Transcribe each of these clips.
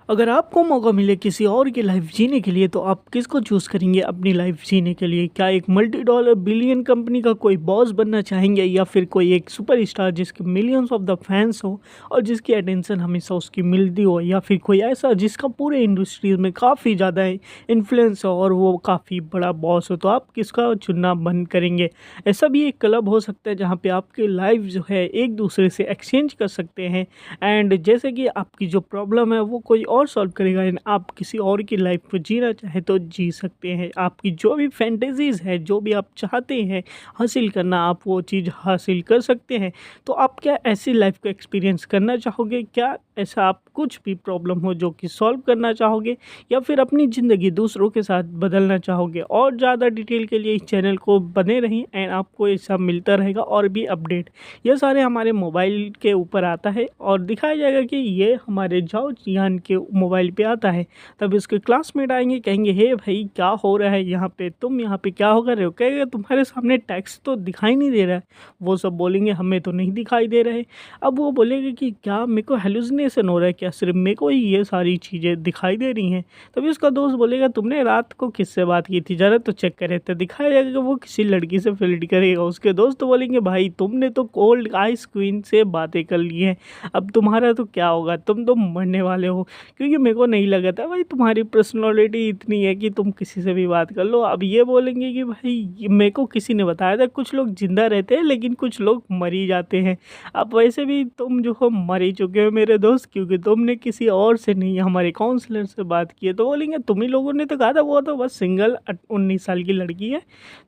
अगर आपको मौका मिले किसी और की लाइफ जीने के लिए तो आप किसको चूज़ करेंगे अपनी लाइफ जीने के लिए? क्या एक मल्टी डॉलर बिलियन कंपनी का कोई बॉस बनना चाहेंगे या फिर कोई एक सुपरस्टार जिसके मिलियंस ऑफ द फैंस हो और जिसकी अटेंशन हमेशा उसकी मिलती हो, या फिर कोई ऐसा जिसका पूरे इंडस्ट्री में काफ़ी ज़्यादा इन्फ्लुएंस हो और वो काफ़ी बड़ा बॉस हो, तो आप किसका चुनना बंद करेंगे? ऐसा भी एक क्लब हो सकता है जहाँ पे आपकी लाइफ जो है एक दूसरे से एक्सचेंज कर सकते हैं, एंड जैसे कि आपकी जो प्रॉब्लम है वो कोई और सॉल्व करेगा एंड आप किसी और की लाइफ को जीना चाहे तो जी सकते हैं। आपकी जो भी फैंटेसीज़ है, जो भी आप चाहते हैं हासिल करना, आप वो चीज़ हासिल कर सकते हैं। तो आप क्या ऐसी लाइफ को एक्सपीरियंस करना चाहोगे? क्या ऐसा आप कुछ भी प्रॉब्लम हो जो कि सॉल्व करना चाहोगे, या फिर अपनी ज़िंदगी दूसरों के साथ बदलना चाहोगे? और ज़्यादा डिटेल के लिए इस चैनल को बने रहें एंड आपको ऐसा मिलता रहेगा और भी अपडेट। ये सारे हमारे मोबाइल के ऊपर आता है और दिखाया जाएगा कि ये हमारे जाओ जियान के मोबाइल पे आता है। तब इसके क्लासमेट आएंगे, कहेंगे हे भाई क्या हो रहा है यहाँ पे, तुम यहाँ पे क्या हो कर रहे हो? कहेगा तुम्हारे सामने टेक्स्ट तो दिखाई नहीं दे रहा है। वो सब बोलेंगे हमें तो नहीं दिखाई दे रहा है। अब वो बोलेंगे कि क्या मेरे को हेलुसिनेशन हो रहा है, क्या सिर्फ मेरे को ही ये सारी चीज़ें दिखाई दे रही हैं? तभी उसका दोस्त बोलेगा तुमने रात को किससे बात की थी, ज़रा तो चेक करे। तो दिखाया जाएगा कि वो किसी लड़की से फ्लर्ट करेगा। उसके दोस्त तो बोलेंगे भाई तुमने तो कोल्ड आइस क्वीन से बातें कर ली हैं, अब तुम्हारा तो क्या होगा, तुम तो मरने वाले हो। क्योंकि मेरे को नहीं लगा था भाई तुम्हारी पर्सनालिटी इतनी है कि तुम किसी से भी बात कर लो। अब ये बोलेंगे कि भाई मेरे को किसी ने बताया था कुछ लोग जिंदा रहते हैं लेकिन कुछ लोग मर ही जाते हैं। अब वैसे भी तुम जो हो मर ही चुके हो मेरे दोस्त, क्योंकि तुमने किसी और से नहीं हमारे काउंसलर से बात की है। तो बोलेंगे तुम ही लोगों ने तो कहा था वो तो बस सिंगल 19 साल की लड़की है,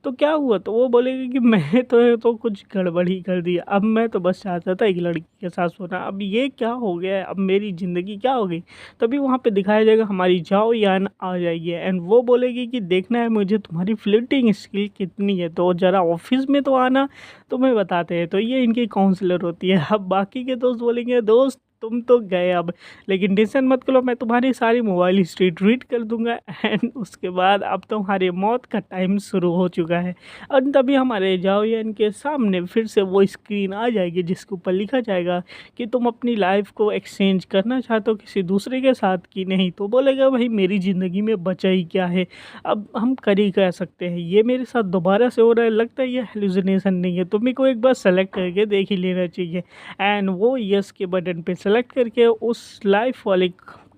तो क्या हुआ? तो वो बोलेगा कि मैं तो कुछ गड़बड़ ही कर दिया, अब मैं तो बस चाहता था एक लड़की के साथ सोना, अब ये क्या हो गया है, अब मेरी ज़िंदगी क्या हो गई? तभी वहाँ पे दिखाया जाएगा हमारी जाओ यान आ जाएगी एंड वो बोलेगी कि देखना है मुझे तुम्हारी फ्लर्टिंग स्किल कितनी है, तो ज़रा ऑफिस में तो आना, तुम्हें बताते हैं। तो ये इनकी काउंसलर होती है। अब बाकी के दोस्त बोलेंगे दोस्त तुम तो गए अब, लेकिन टेंशन मत करो, मैं तुम्हारी सारी मोबाइल हिस्ट्री रीड कर दूंगा एंड उसके बाद अब तुम्हारी मौत का टाइम शुरू हो चुका है। और तभी हमारे जाओयन के सामने फिर से वो स्क्रीन आ जाएगी जिसके ऊपर लिखा जाएगा कि तुम अपनी लाइफ को एक्सचेंज करना चाहते हो किसी दूसरे के साथ की नहीं। तो बोलेगा भाई मेरी ज़िंदगी में बचा ही क्या है, अब हम कर ही कह सकते हैं, ये मेरे साथ दोबारा से हो रहा है, लगता है ये हेलुसिनेशन नहीं है, तुम्हें को एक बार सेलेक्ट करके देख ही लेना चाहिए। एंड वो यस के बटन पे सेलेक्ट करके उस लाइफ वाले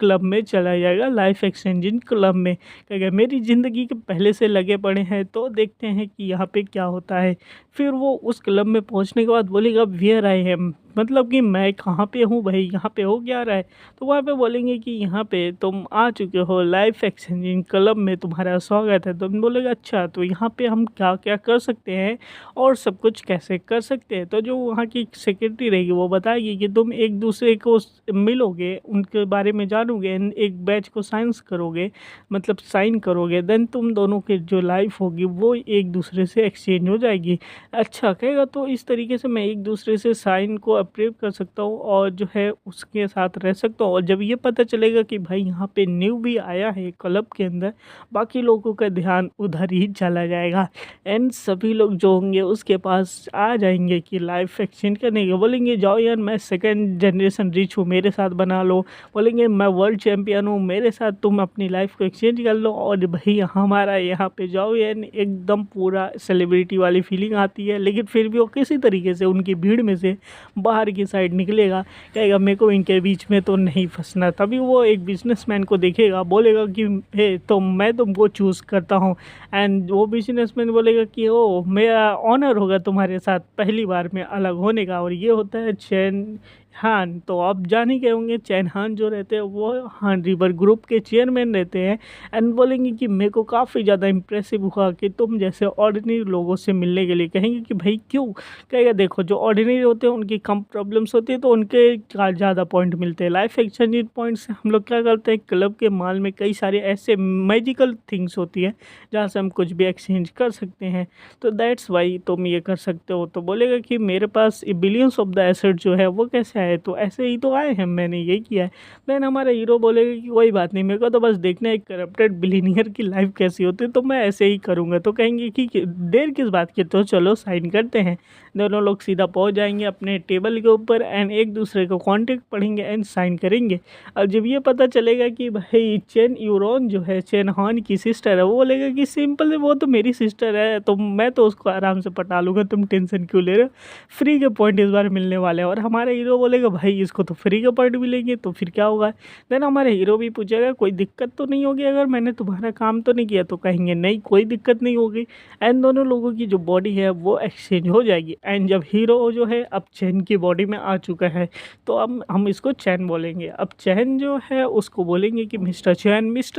क्लब में चला जाएगा, लाइफ एक्सचेंजिंग क्लब में। कहेगा मेरी ज़िंदगी के पहले से लगे पड़े हैं तो देखते हैं कि यहाँ पे क्या होता है। फिर वो उस क्लब में पहुँचने के बाद बोलेगा वेयर आई एम, मतलब कि मैं कहाँ पे हूँ भाई, यहाँ पे हो क्या रहा है? तो वहाँ पे बोलेंगे कि यहाँ पे तुम आ चुके हो लाइफ एक्सचेंजिंग क्लब में, तुम्हारा स्वागत है। तो तुम बोलेगा अच्छा तो यहाँ पे हम क्या क्या कर सकते हैं और सब कुछ कैसे कर सकते हैं? तो जो वहाँ की सेक्रेटरी रहेगी वो बताएगी कि तुम एक दूसरे को मिलोगे, उनके बारे में जानोगे, एक बैच को साइंस करोगे, मतलब साइन करोगे, देन तुम दोनों की जो लाइफ होगी वो एक दूसरे से एक्सचेंज हो जाएगी। अच्छा कहेगा तो इस तरीके से मैं एक दूसरे से साइन को अप्रूव कर सकता हूँ और जो है उसके साथ रह सकता हूँ। और जब ये पता चलेगा कि भाई यहाँ पे न्यू भी आया है क्लब के अंदर, बाकी लोगों का ध्यान उधर ही चला जाएगा एंड सभी लोग जो होंगे उसके पास आ जाएंगे कि लाइफ एक्सचेंज करने के। बोलेंगे जाओ यार मैं सेकंड जनरेशन रिच हूँ, मेरे साथ बना लो। बोलेंगे मैं वर्ल्ड चैम्पियन हूँ, मेरे साथ तुम अपनी लाइफ को एक्सचेंज कर लो। और भाई हमारा यहाँ पे जाओ यार एकदम पूरा सेलिब्रिटी वाली फीलिंग आती है, लेकिन फिर भी वो किसी तरीके से उनकी भीड़ में से बाहर की साइड निकलेगा, कहेगा मेरे को इनके बीच में तो नहीं फंसना। तभी वो एक बिजनेसमैन को देखेगा, बोलेगा कि हे तो मैं तुमको चूज़ करता हूँ। एंड वो बिजनेसमैन बोलेगा कि ओ मेरा ऑनर होगा तुम्हारे साथ पहली बार में अलग होने का। और ये होता है चैन हान। तो आप जान ही गए होंगे चैन हान जो रहते हैं वो हान रिवर ग्रुप के चेयरमैन रहते हैं। एंड बोलेंगे कि मेरे को काफ़ी ज़्यादा इम्प्रेसिव हुआ कि तुम जैसे ऑर्डिनरी लोगों से मिलने के लिए। कहेंगे कि भाई क्यों? कहेगा देखो जो ऑर्डिनरी होते हैं उनकी कम प्रॉब्लम्स होती है तो उनके ज़्यादा पॉइंट मिलते हैं। लाइफ एक्सचेंज पॉइंट से हम लोग क्या करते हैं, क्लब के माल में कई सारे ऐसे मैजिकल थिंग्स होती है जहाँ से हम कुछ भी एक्सचेंज कर सकते हैं। तो दैट्स वाई तुम ये कर सकते हो। तो बोलेगा कि मेरे पास बिलियंस ऑफ द एसेट जो है वो कैसे है, तो ऐसे ही तो आए हैं, मैंने ये किया है। देन हमारा हीरो बोलेगा कि कोई बात नहीं, मेरे को तो बस देखना है एक करप्टेड बिलीनियर की लाइफ कैसी होती है, तो मैं ऐसे ही करूँगा। तो कहेंगे कि देर किस बात की, तो चलो साइन करते हैं। दोनों लोग सीधा पहुँच जाएंगे अपने टेबल के ऊपर एंड एक दूसरे को कॉन्टेक्ट पढ़ेंगे एंड साइन करेंगे। अब जब ये पता चलेगा कि भाई चेन यूरोन जो है चेन हान की सिस्टर है, वो बोलेगा कि सिंपल है, वो तो मेरी सिस्टर है, तो मैं तो उसको आराम से पटा लूँगा, तुम टेंशन क्यों ले रहे हो, फ्री के पॉइंट इस बार मिलने वाले हैं। और हमारा हीरो बोलेगा भाई इसको तो फ्री के पॉइंट मिलेंगे, तो फिर क्या होगा। देन हमारे हीरो भी पूछेगा कोई दिक्कत तो नहीं होगी अगर मैंने तुम्हारा काम तो नहीं किया, तो कहेंगे नहीं कोई दिक्कत नहीं होगी। एंड दोनों लोगों की जो बॉडी है वो एक्सचेंज हो जाएगी। एंड जब हीरो जो है अब चैन की बॉडी में आ चुका है, तो अब हम इसको चैन बोलेंगे। अब चैन जो है उसको बोलेंगे कि मिस्टर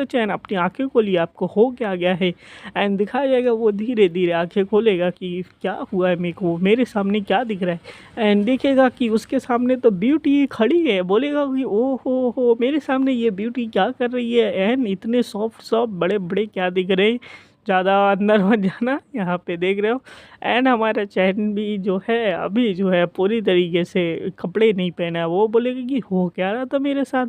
चैन अपनी आंखें खोलिए, आपको हो क्या गया है। एंड दिखाया जाएगा वो धीरे धीरे आंखें खोलेगा कि क्या हुआ है, मेरे को मेरे सामने क्या दिख रहा है। एंड देखेगा कि उसके सामने तो ब्यूटी खड़ी है, बोलेगा कि ओ हो मेरे सामने ये ब्यूटी क्या कर रही है, एंड इतने सॉफ्ट सॉफ्ट बड़े बड़े क्या दिख रहे हैं, ज़्यादा अंदर मत जाना, यहाँ पे देख रहे हो। एंड हमारा चैन भी जो है अभी जो है पूरी तरीके से कपड़े नहीं पहना है, वो बोलेगा कि हो क्या रहा था मेरे साथ,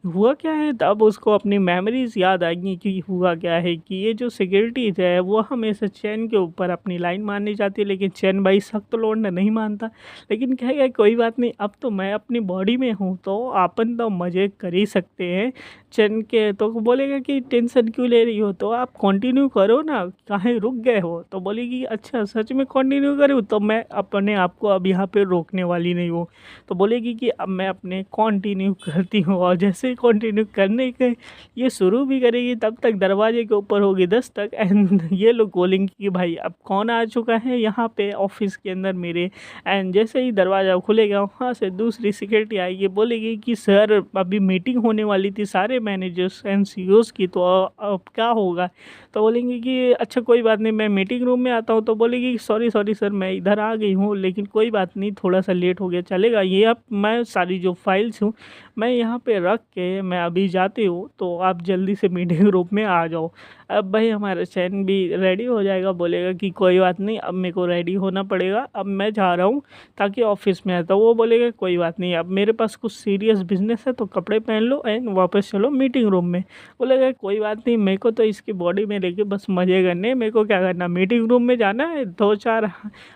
हुआ क्या है। तब उसको अपनी मेमोरीज याद आएंगी कि हुआ क्या है कि ये जो सिक्योरिटी है वो हमेशा चैन के ऊपर अपनी लाइन मारनी चाहती है, लेकिन चैन भाई सख्त लौंडा नहीं मानता। लेकिन कहेगा कोई बात नहीं, अब तो मैं अपनी बॉडी में हूँ तो अपन तो मज़े कर ही सकते हैं। चैन के तो बोलेगा कि टेंशन क्यों ले रही हो, तो आप कंटिन्यू करो ना, काहे रुक गए हो। तो बोलेगी अच्छा सच में कंटिन्यू करूँ, तो मैं अपने आप को अब यहाँ पे रोकने वाली नहीं हूँ। तो बोलेगी कि अब मैं अपने कंटिन्यू करती हूँ, और जैसे ही कंटिन्यू करने के ये शुरू भी करेगी तब तक दरवाजे के ऊपर होगी दस्तक। एंड ये लोग बोलेंगे कि भाई अब कौन आ चुका है यहाँ पे ऑफिस के अंदर मेरे। एंड जैसे ही दरवाज़ा खुलेगा वहाँ से दूसरी सिक्योरिटी आएगी, बोलेगी कि सर अभी मीटिंग होने वाली थी सारे मैनेजर्स एंड सीईओज़ की, तो अब क्या होगा। तो बोलेंगे कि अच्छा कोई बात नहीं, मैं मीटिंग रूम में आता हूँ। तो बोलेगी सॉरी सर मैं इधर आ गई हूँ, लेकिन कोई बात नहीं थोड़ा सा लेट हो गया, चलेगा। ये अब मैं सारी जो फाइल्स हूँ मैं यहाँ पे रख के मैं अभी जाती हूँ, तो आप जल्दी से मीटिंग रूम में आ जाओ। अब भाई हमारा चैन भी रेडी हो जाएगा, बोलेगा कि कोई बात नहीं अब मेरे को रेडी होना पड़ेगा, अब मैं जा रहा हूँ ताकि ऑफिस में आता। वो बोलेगा कोई बात नहीं, अब मेरे पास कुछ सीरियस बिजनेस है, तो कपड़े पहन लो एंड वापस चलो मीटिंग रूम में। बोलेगा कोई बात नहीं, मेरे को तो इसकी बॉडी में लेके बस मज़े करने, मेरे को क्या करना, मीटिंग रूम में जाना है, दो चार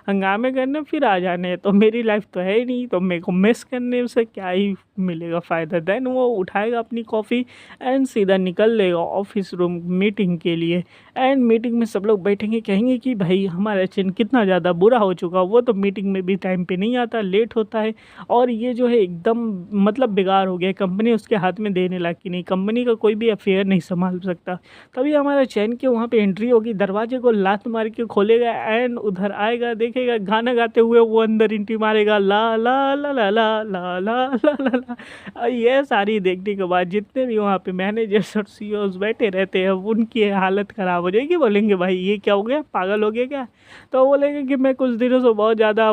हंगामे करने फिर आ जाने हैं, तो मेरी लाइफ तो है ही नहीं, तो मेरे को मिस करने से क्या ही मिलेगा फ़ायदा। देन वो उठाएगा अपनी कॉफ़ी एंड सीधा निकल लेगा ऑफिस रूम मीटिंग के लिए। एंड मीटिंग में सब लोग बैठेंगे, कहेंगे कि भाई हमारा चैन कितना ज़्यादा बुरा हो चुका, वो तो मीटिंग में भी टाइम पे नहीं आता, लेट होता है, और ये जो है एकदम मतलब बेकार हो गया, कंपनी उसके हाथ में देने लायक की नहीं, कंपनी का कोई भी अफेयर नहीं संभाल सकता। तभी हमारा चैन के वहाँ पे एंट्री होगी, दरवाजे को लात मार के खोलेगा एंड उधर आएगा, देखेगा गाना गाते हुए वो अंदर एंट्री मारेगा, ला ला ला ला ला ला ला ला ला ला। ये सारी देखने के बाद जितने भी वहाँ पे मैनेजर्स और सीईओज बैठे रहते हैं उनकी हालत ख़राब हो जाएगी, बोलेंगे भाई ये क्या हो गया, पागल हो गया क्या। तो बोलेंगे कि मैं कुछ दिनों से बहुत ज़्यादा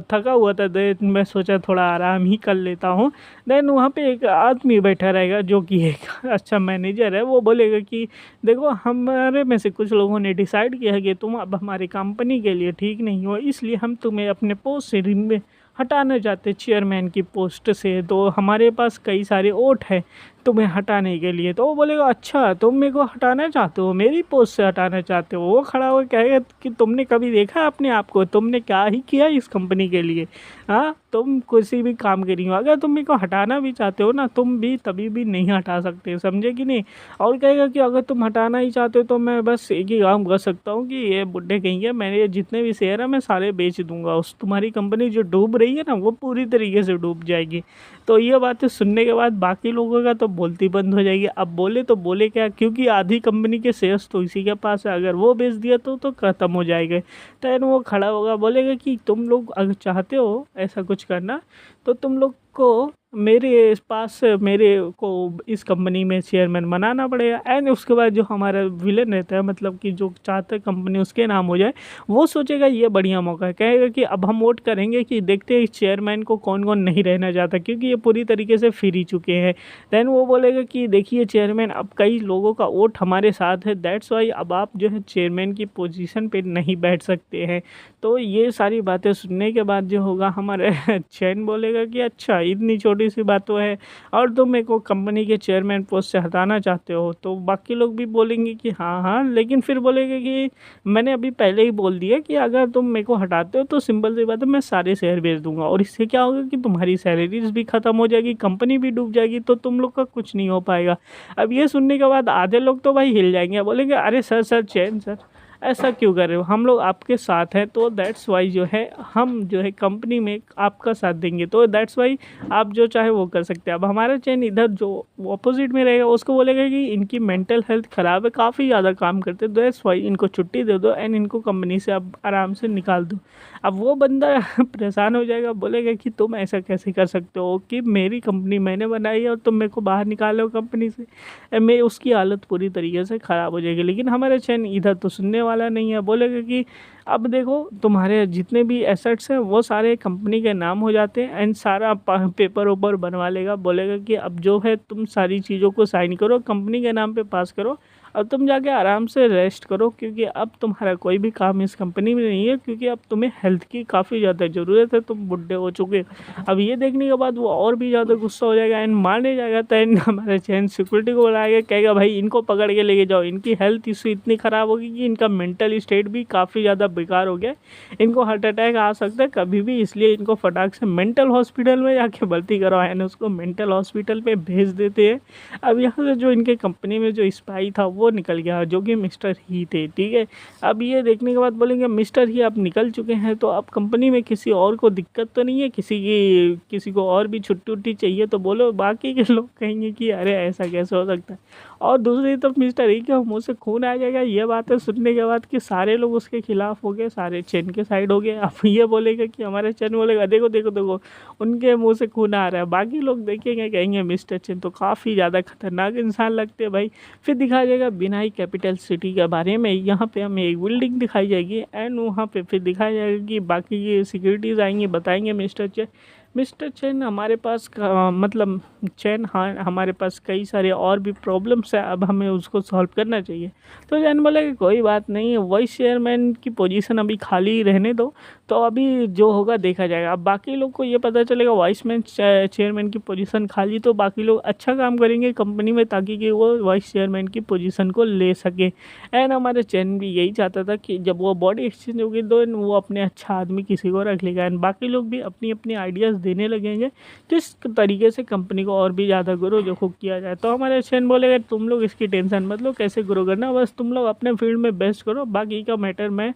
थका हुआ था, तो मैं सोचा थोड़ा आराम ही कर लेता हूँ। देन वहाँ पे एक आदमी बैठा रहेगा जो कि एक अच्छा मैनेजर है, वो बोलेगा कि देखो हमारे में से कुछ लोगों ने डिसाइड किया है कि तुम अब हमारी कंपनी के लिए ठीक नहीं हो, इसलिए हम तुम्हें अपने पोस्ट से हटाना चाहते चेयरमैन की पोस्ट से, तो हमारे पास कई सारे वोट हैं तुम्हें हटाने के लिए। तो वो बोलेगा अच्छा तुम मेरे को हटाना चाहते हो, मेरी पोस्ट से हटाना चाहते हो। वो खड़ा हो कहेगा कि तुमने कभी देखा अपने आप को, तुमने क्या ही किया इस कंपनी के लिए, हाँ तुम किसी भी काम के नहीं हो, अगर तुम मेरे को हटाना भी चाहते हो ना, तुम भी तभी भी नहीं हटा सकते, समझे कि नहीं। और कहेगा कि अगर तुम हटाना ही चाहते हो तो मैं बस एक ही काम कर सकता हूँ कि ये बुड्ढे कहेंगे मैंने जितने भी शेयर है मैं सारे बेच दूंगा, उस तुम्हारी कंपनी जो डूब रही है ना वो पूरी तरीके से डूब जाएगी। तो ये बातें सुनने के बाद बाकी लोगों का तो बोलती बंद हो जाएगी। अब बोले तो बोले क्या, क्योंकि आधी कंपनी के शेयर्स तो इसी के पास है, अगर वो बेच दिया तो ख़त्म हो जाएगा। तो वो खड़ा होगा, बोलेगा कि तुम लोग अगर चाहते हो ऐसा कुछ करना तो तुम लोग को मेरे पास मेरे को इस कंपनी में चेयरमैन बनाना पड़ेगा। एंड उसके बाद जो हमारा विलन रहता है, मतलब कि जो चाहता है कंपनी उसके नाम हो जाए, वो सोचेगा ये बढ़िया मौका है, कहेगा कि अब हम वोट करेंगे कि देखते हैं इस चेयरमैन को कौन कौन नहीं रहना चाहता, क्योंकि ये पूरी तरीके से फिर ही चुके हैं। देन वो बोलेगा कि देखिए चेयरमैन अब कई लोगों का वोट हमारे साथ है, दैट्स वाई अब आप जो है चेयरमैन की पोजीशन पे नहीं बैठ सकते हैं। तो ये सारी बातें सुनने के बाद जो होगा हमारे चैन बोलेगा कि अच्छा इतनी छोटी सी बात तो है और तुम मेरे को कंपनी के चेयरमैन पोस्ट से हटाना चाहते हो। तो बाकी लोग भी बोलेंगे कि हाँ हाँ, लेकिन फिर बोलेंगे कि मैंने अभी पहले ही बोल दिया कि अगर तुम मेरे को हटाते हो तो सिंपल सी बात है, मैं सारे शेयर बेच दूंगा और इससे क्या होगा कि तुम्हारी सैलरीज भी ख़त्म हो जाएगी, कंपनी भी डूब जाएगी, तो तुम लोग का कुछ नहीं हो पाएगा। अब ये सुनने के बाद आधे लोग तो भाई हिल जाएंगे, बोलेंगे अरे सर सर चैन सर ऐसा क्यों कर रहे हो, हम लोग आपके साथ हैं, तो दैट्स वाई जो है हम जो है कंपनी में आपका साथ देंगे, तो दैट्स वाई आप जो चाहे वो कर सकते हैं। अब हमारा चैन इधर जो ऑपोजिट में रहेगा उसको बोलेगा कि इनकी मेंटल हेल्थ ख़राब है, काफ़ी ज़्यादा काम करते हैं, दैट्स वाई इनको छुट्टी दे दो एंड इनको कंपनी से अब आराम से निकाल दो। अब वो बंदा परेशान हो जाएगा, बोलेगा कि तुम ऐसा कैसे कर सकते हो कि मेरी कंपनी मैंने बनाई है और तुम मेरे को बाहर निकाल हो कंपनी से। मैं उसकी हालत पूरी तरीके से ख़राब हो जाएगी। लेकिन हमारा चैन इधर तो सुनने वाला नहीं है, बोलेगा कि अब देखो तुम्हारे जितने भी एसेट्स हैं वो सारे कंपनी के नाम हो जाते हैं एंड सारा पेपर ऊपर बनवा लेगा। बोलेगा कि अब जो है तुम सारी चीज़ों को साइन करो, कंपनी के नाम पे पास करो, अब तुम जाके आराम से रेस्ट करो, क्योंकि अब तुम्हारा कोई भी काम इस कंपनी में नहीं है, क्योंकि अब तुम्हें हेल्थ की काफ़ी ज़्यादा ज़रूरत है, तुम बुढ़े हो चुके हो। अब ये देखने के बाद वो और भी ज़्यादा गुस्सा हो जाएगा एंड मारने जाएगा। तो एंड हमारे चैन सिक्योरिटी को बुलाएगा, कहेगा भाई इनको पकड़ के लेके जाओ, इनकी हेल्थ इशू इतनी ख़राब होगी कि इनका मेंटल स्टेट भी काफ़ी ज़्यादा बेकार हो गया, इनको हार्ट अटैक आ सकता है कभी भी, इसलिए इनको फटाक से मेंटल हॉस्पिटल में जाके भर्ती कराओ एंड उसको मेंटल हॉस्पिटल पे भेज देते हैं। अब यहाँ से जो इनके कंपनी में जो स्पाई था वो निकल गया, जो कि मिस्टर ही थे, ठीक है। अब ये देखने के बाद बोलेंगे मिस्टर ही आप निकल चुके हैं तो अब कंपनी में किसी और को दिक्कत तो नहीं है, किसी को और भी छुट्टी उट्टी चाहिए तो बोलो। बाकी के लोग कहेंगे कि अरे ऐसा कैसे हो सकता है, और दूसरी तरफ मिस्टर ही के मुँह से खून आ जाएगा ये बातें सुनने के बाद कि सारे लोग उसके खिलाफ हो गए, सारे चैन के साइड हो गए। अब ये बोलेगा कि हमारे चैन बोलेगा देखो देखो देखो उनके मुंह से खून आ रहा है, बाकी लोग देखेंगे कहेंगे मिस्टर चैन तो काफ़ी ज़्यादा खतरनाक इंसान लगते हैं भाई। फिर दिखाया जाएगा बिनाई कैपिटल सिटी के बारे में, यहाँ पे हमें एक बिल्डिंग दिखाई जाएगी एंड वहाँ पे फिर दिखाया जाएगा कि बाकी की सिक्योरिटीज़ आएंगी, बताएंगे मिस्टर चैन हमारे पास मतलब चैन हाँ हमारे पास कई सारे और भी प्रॉब्लम्स है, अब हमें उसको सॉल्व करना चाहिए। तो चैन बोला कि कोई बात नहीं है, वाइस चेयरमैन की पोजीशन अभी खाली रहने दो, तो अभी जो होगा देखा जाएगा। अब बाकी लोग को ये पता चलेगा वाइस चेयरमैन की पोजीशन खाली, तो बाकी लोग अच्छा काम करेंगे कंपनी में ताकि कि वो वाइस चेयरमैन की पोजीशन को ले सके। एंड हमारे चैन भी यही चाहता था कि जब वो बॉडी एक्सचेंज होगी तो वो अपने अच्छा आदमी किसी को रख लेगा एंड बाकी लोग भी अपनी अपनी आइडियाज़ देने लगेंगे किस तरीके से कंपनी को और भी ज़्यादा ग्रो जो किया जाए। तो हमारे चैन बोलेगा तुम लोग इसकी टेंशन मत लो कैसे ग्रो करना, बस तुम लोग अपने फील्ड में बेस्ट करो, बाकी का मैटर मैं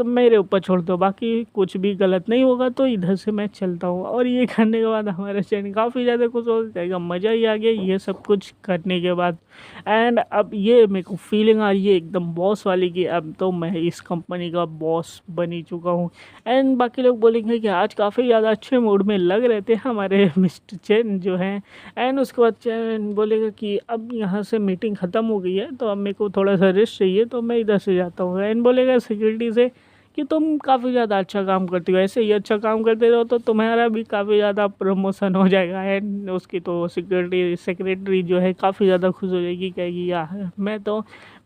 मेरे ऊपर छोड़ दो, बाकी कुछ भी गलत नहीं होगा तो इधर से मैं चलता हूँ। और ये करने के बाद हमारे चैन काफ़ी ज़्यादा कुछ हो जाएगा, मज़ा ही आ गया ये सब कुछ करने के बाद। एंड अब ये मेरे को फीलिंग आ रही है एकदम बॉस वाली कि अब तो मैं इस कंपनी का बॉस बन ही चुका हूँ। एंड बाकी लोग बोलेंगे कि आज काफ़ी ज़्यादा अच्छे मूड में लग रहे थे हमारे मिस्टर चैन जो हैं। एंड उसके बाद चैन बोलेगा कि अब यहाँ से मीटिंग ख़त्म हो गई है तो अब मेरे को थोड़ा सा रेस्ट चाहिए, तो मैं इधर से जाता हूँ। एंड बोलेगा सिक्योरिटी से कि तुम काफ़ी ज़्यादा अच्छा काम करते हो, ऐसे ही अच्छा काम करते रहो तो तुम्हारा भी काफ़ी ज़्यादा प्रमोशन हो जाएगा। एंड उसकी तो सिक्योरिटी सेक्रेटरी जो है काफ़ी ज़्यादा खुश हो जाएगी, कहेगी यार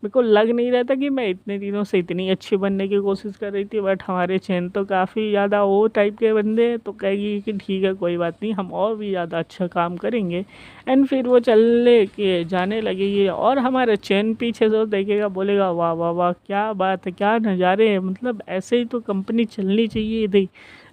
मेरे को लग नहीं रहा था कि मैं इतने दिनों से इतनी अच्छी बनने की कोशिश कर रही थी, बट हमारे चैन तो काफ़ी ज़्यादा वो टाइप के बंदे हैं, तो कहेगी कि ठीक है कोई बात नहीं हम और भी ज़्यादा अच्छा काम करेंगे। एंड फिर वो चलने के जाने लगेगी और हमारे चैन पीछे से देखेगा, बोलेगा वाह वाह वाह क्या बात है, क्या नज़ारे हैं, मतलब ऐसे ही तो कंपनी चलनी चाहिए थी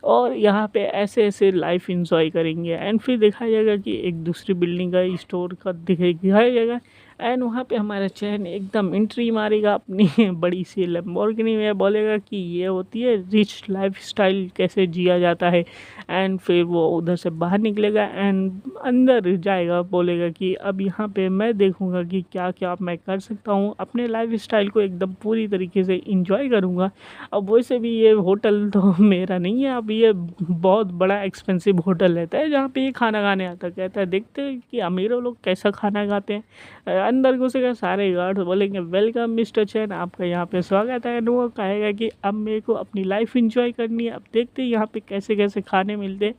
और यहाँ पे ऐसे ऐसे लाइफ इंजॉय करेंगे। एंड फिर देखा जाएगा कि एक दूसरी बिल्डिंग का स्टोर का दिखाया जाएगा एंड वहाँ पे हमारा चैन एकदम एंट्री मारेगा अपनी बड़ी सी लैम्बोर्गिनी में, बोलेगा कि ये होती है रिच लाइफ स्टाइल कैसे जिया जाता है। एंड फिर वो उधर से बाहर निकलेगा एंड अंदर जाएगा, बोलेगा कि अब यहाँ पे मैं देखूँगा कि क्या क्या मैं कर सकता हूँ, अपने लाइफ स्टाइल को एकदम पूरी तरीके से इंजॉय करूँगा। अब वैसे भी ये होटल तो मेरा नहीं है, अब ये बहुत बड़ा एक्सपेंसिव होटल रहता है जहाँ पे ये खाना खाने आता, कहता है देखते हैं कि अमीरों लोग कैसा खाना खाते हैं। अंदर घुसेगा, सारे गार्ड बोलेंगे वेलकम मिस्टर चैन आपका यहाँ पे स्वागत है। वो कहेगा कि अब मेरे को अपनी लाइफ एंजॉय करनी है, अब देखते हैं यहाँ पे कैसे कैसे खाने मिलते हैं।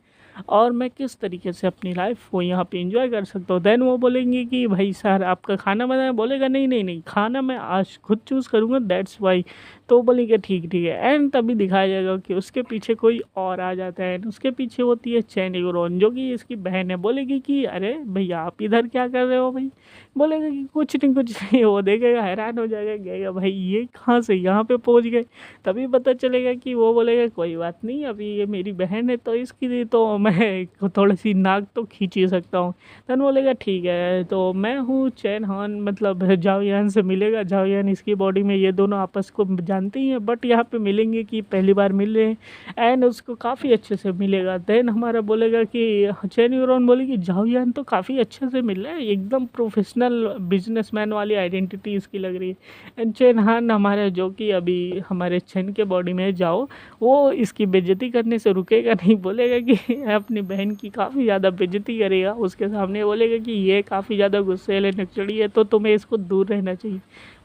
और मैं किस तरीके से अपनी लाइफ को यहाँ पे एंजॉय कर सकता हूँ। देन वो बोलेंगे कि भाई सर आपका खाना बनाना, बोलेगा नहीं नहीं नहीं, खाना मैं आज खुद चूज़ करूँगा, दैट्स वाई। तो वो बोलेंगे ठीक ठीक है। एंड तभी दिखाया जाएगा कि उसके पीछे कोई और आ जाता है, एंड उसके पीछे होती है चैन इग्रोन जो कि इसकी बहन है। बोलेगी कि अरे भैया आप इधर क्या कर रहे हो भाई। बोलेगा कि कुछ नहीं। वो देखेगा, हैरान हो जाएगा, कहेगा भाई ये कहाँ से यहाँ पे पहुँच गए। तभी पता चलेगा कि वो बोलेगा कोई बात नहीं, अभी ये मेरी बहन है तो इसकी तो मैं थोड़ी सी नाक तो खींच ही सकता हूँ। तन बोलेगा ठीक है, तो मैं हूँ चैन हान, मतलब जाओयान से मिलेगा। जाओयान इसकी बॉडी में, ये दोनों आपस को जानते ही हैं, बट यहाँ पे मिलेंगे कि पहली बार मिल रहे हैं, एंड उसको काफ़ी अच्छे से मिलेगा। देन हमारा बोलेगा कि चैन यूरोन बोलेगी जाओयान तो काफ़ी अच्छे से मिल रहा है, एकदम प्रोफेशनल बिजनेसमैन वाली आइडेंटिटी इसकी लग रही है। एंड चैन हान हमारे, जो कि अभी हमारे चैन के बॉडी में जाओ, वो इसकी बेइज्जती करने से रुकेगा नहीं। बोलेगा कि अपनी बहन की काफ़ी ज़्यादा बेइज्जती करेगा उसके सामने। बोलेगा कि ये काफ़ी ज़्यादा गुस्से वाले नक्सली है, तो तुम्हें इसको दूर रहना चाहिए।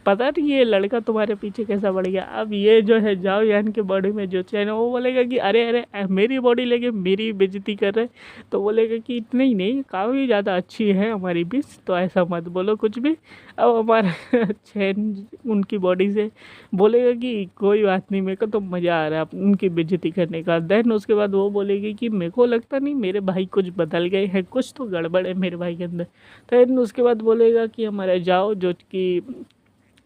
पता नहीं ये लड़का तुम्हारे पीछे कैसा बढ़ गया। अब ये जो है जाओ यान के बॉडी में जो चैन है, वो बोलेगा कि अरे अरे मेरी बॉडी लेके मेरी बेइज्जती कर रहे। तो बोलेगा कि इतनी ही नहीं, काफ़ी ज़्यादा अच्छी है हमारी बीच, तो ऐसा मत बोलो कुछ भी। अब हमारा चैन उनकी बॉडी से बोलेगा कि कोई बात नहीं, मेरे को तो मज़ा आ रहा है उनकी बेइज्जती करने का। देन उसके बाद वो बोलेगी कि मेरे को लगता नहीं मेरे भाई कुछ बदल गए हैं, कुछ तो गड़बड़ है मेरे भाई के अंदर। देन उसके बाद बोलेगा कि हमारा जाओ,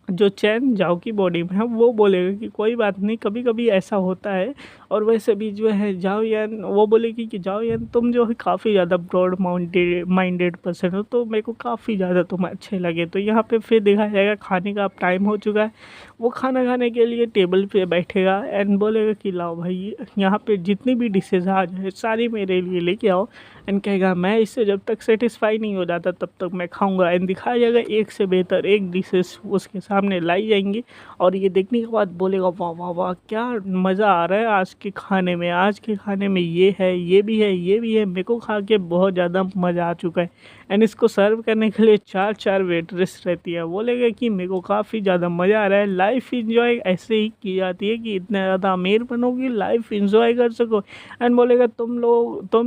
जो चैन जाओ की बॉडी में है, वो बोलेगा कि कोई बात नहीं, कभी कभी ऐसा होता है। और वैसे भी जो है जाओ यान, वो बोलेगी कि जाओ यान तुम जो है काफ़ी ज़्यादा ब्रॉड माइंडेड पर्सन हो, तो मेरे को काफ़ी ज़्यादा तुम अच्छे लगे। तो यहाँ पे फिर देखा जाएगा खाने का अब टाइम हो चुका है। वो खाना खाने के लिए टेबल पे बैठेगा एंड बोलेगा कि लाओ भाई यहाँ पे जितनी भी डिशेज आ जाए सारी मेरे लिए लेके आओ। एंड कहेगा मैं इससे जब तक सेटिस्फाई नहीं हो जाता तब तक मैं खाऊंगा। एंड दिखाया जाएगा एक से बेहतर एक डिशेस उसके सामने लाई जाएंगी, और ये देखने के बाद बोलेगा वाह वाह वाह क्या मज़ा आ रहा है आज के खाने में। आज के खाने में ये है, ये भी है, ये भी है, मेरे को खा के बहुत ज़्यादा मज़ा आ चुका है। एंड इसको सर्व करने के लिए चार चार वेटरेस रहती है। बोलेगा कि मेरे को काफ़ी ज़्यादा मज़ा आ रहा है। लाइफ इंजॉय ऐसे ही की जाती है कि इतना ज़्यादा अमीर बनोगी, लाइफ इंजॉय कर सको। एंड बोलेगा तुम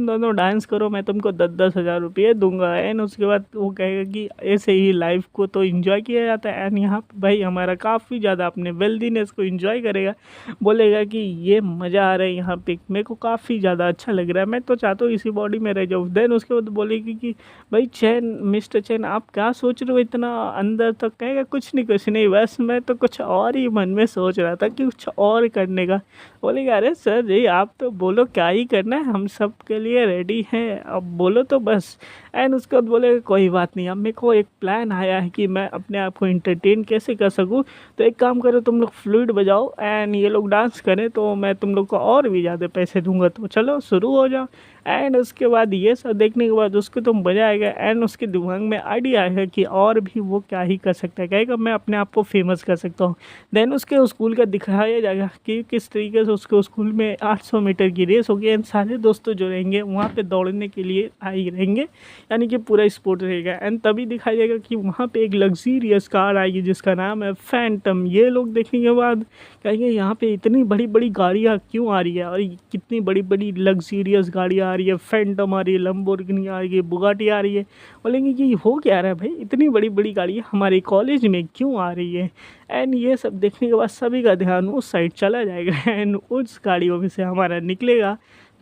दोनों डांस करो, मैं तुमको 10-10 हज़ार रुपये दूंगा। एंड उसके बाद वो कहेगा कि ऐसे ही लाइफ को तो इंजॉय किया जाता है। एंड यहाँ पे भाई हमारा काफ़ी ज़्यादा अपने वेल्दीनेस को इंजॉय करेगा। बोलेगा कि ये मज़ा आ रहा है यहाँ पे, मेरे को काफ़ी ज़्यादा अच्छा लग रहा है, मैं तो चाहता हूँ इसी बॉडी में रह जाऊँ। देन उसके बाद बोलेगी कि भाई चैन, मिस्टर चैन आप क्या सोच रहे हो इतना अंदर तक। कहेगा कुछ नहीं, बस मैं तो कुछ और ही मन में सोच रहा था कि कुछ और करने का। बोलेगा अरे सर जी आप तो बोलो क्या ही करना है, हम सब के लिए रेडी हैं, अब बोलो तो बस। एंड उसके बाद बोलेगा कोई बात नहीं, अब मेरे को एक प्लान आया है कि मैं अपने आप को इंटरटेन कैसे कर सकूं। तो एक काम करो, तुम लोग फ्लूट बजाओ एंड ये लोग डांस करें, तो मैं तुम लोग को और भी ज़्यादा पैसे दूंगा, तो चलो शुरू हो जाओ। एंड उसके बाद ये सब देखने के बाद उसको तुम बजाएगा, एंड उसके दिमाग में आइडिया आएगा कि और भी वो क्या ही कर सकता है। कहेगा मैं अपने आप को फेमस कर सकता हूँ। देन उसके स्कूल का दिखाया जाएगा कि किस तरीके से उसके स्कूल में 800 मीटर की रेस होगी, एंड सारे दोस्तों जो रहेंगे वहाँ पे दौड़ने के लिए आए रहेंगे, यानी कि पूरा स्पोर्ट रहेगा। एंड तभी दिखाया जाएगा कि वहाँ पे एक लग्जीरियस कार आएगी जिसका नाम है फैंटम। ये लोग देखने के बाद कहेंगे यहाँ पे इतनी बड़ी बड़ी गाड़ियाँ क्यों आ रही है, और कितनी बड़ी बड़ी लग्जीरियस गाड़ियाँ आ रही है, फैंटम आ रही है, लंबोर्गिनी आ रही है, बुगाटी आ रही है। बोलेंगे कि हो क्या रहा है भाई, इतनी बड़ी बड़ी गाड़ियाँ हमारे कॉलेज में क्यों आ रही है। एंड ये सब देखने के बाद सभी का ध्यान उस साइड चला जाएगा, एंड उस गाड़ियों में से हमारा निकलेगा।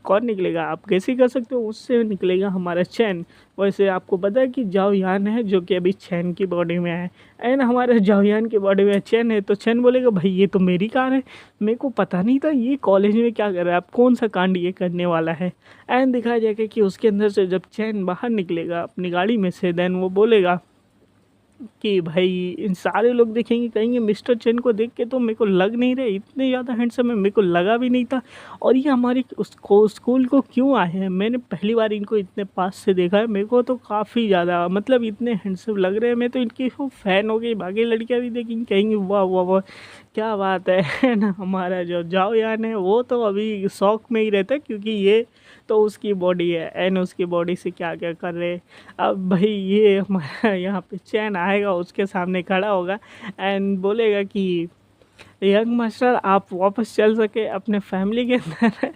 कौन निकलेगा आप कैसे कर सकते हो, उससे निकलेगा हमारा चैन। वैसे आपको पता है कि जाओयान है जो कि अभी चैन की बॉडी में है, एंड हमारे जाओयान की बॉडी में चैन है। तो चैन बोलेगा भाई ये तो मेरी कार है, मेरे को पता नहीं था ये कॉलेज में क्या कर रहा है, आप कौन सा कांड ये करने वाला है। एंड दिखाया जाएगा कि उसके अंदर से जब चैन बाहर निकलेगा अपनी गाड़ी में से, देन वो बोलेगा कि भाई इन सारे लोग देखेंगे, कहेंगे मिस्टर चेन को देख के तो मेरे को लग नहीं रहे इतने ज़्यादा हैंडसम है, मेरे को लगा भी नहीं था। और ये हमारे उसको स्कूल को क्यों आए हैं, मैंने पहली बार इनको इतने पास से देखा है, मेरे को तो काफ़ी ज़्यादा मतलब इतने हैंडसम लग रहे हैं, मैं तो इनकी फ़ैन हो गई। बाकी लड़कियाँ भी देखेंगी, कहेंगी वाह वाह वाह क्या बात है ना। हमारा जो जाओ यान है वो तो अभी शौक में ही रहता है, क्योंकि ये तो उसकी बॉडी है, एंड उसकी बॉडी से क्या क्या कर रहे हैं। अब भाई ये हमारा यहाँ पे चैन आएगा, उसके सामने खड़ा होगा एंड बोलेगा कि यंग मास्टर आप वापस चल सके अपने फैमिली के अंदर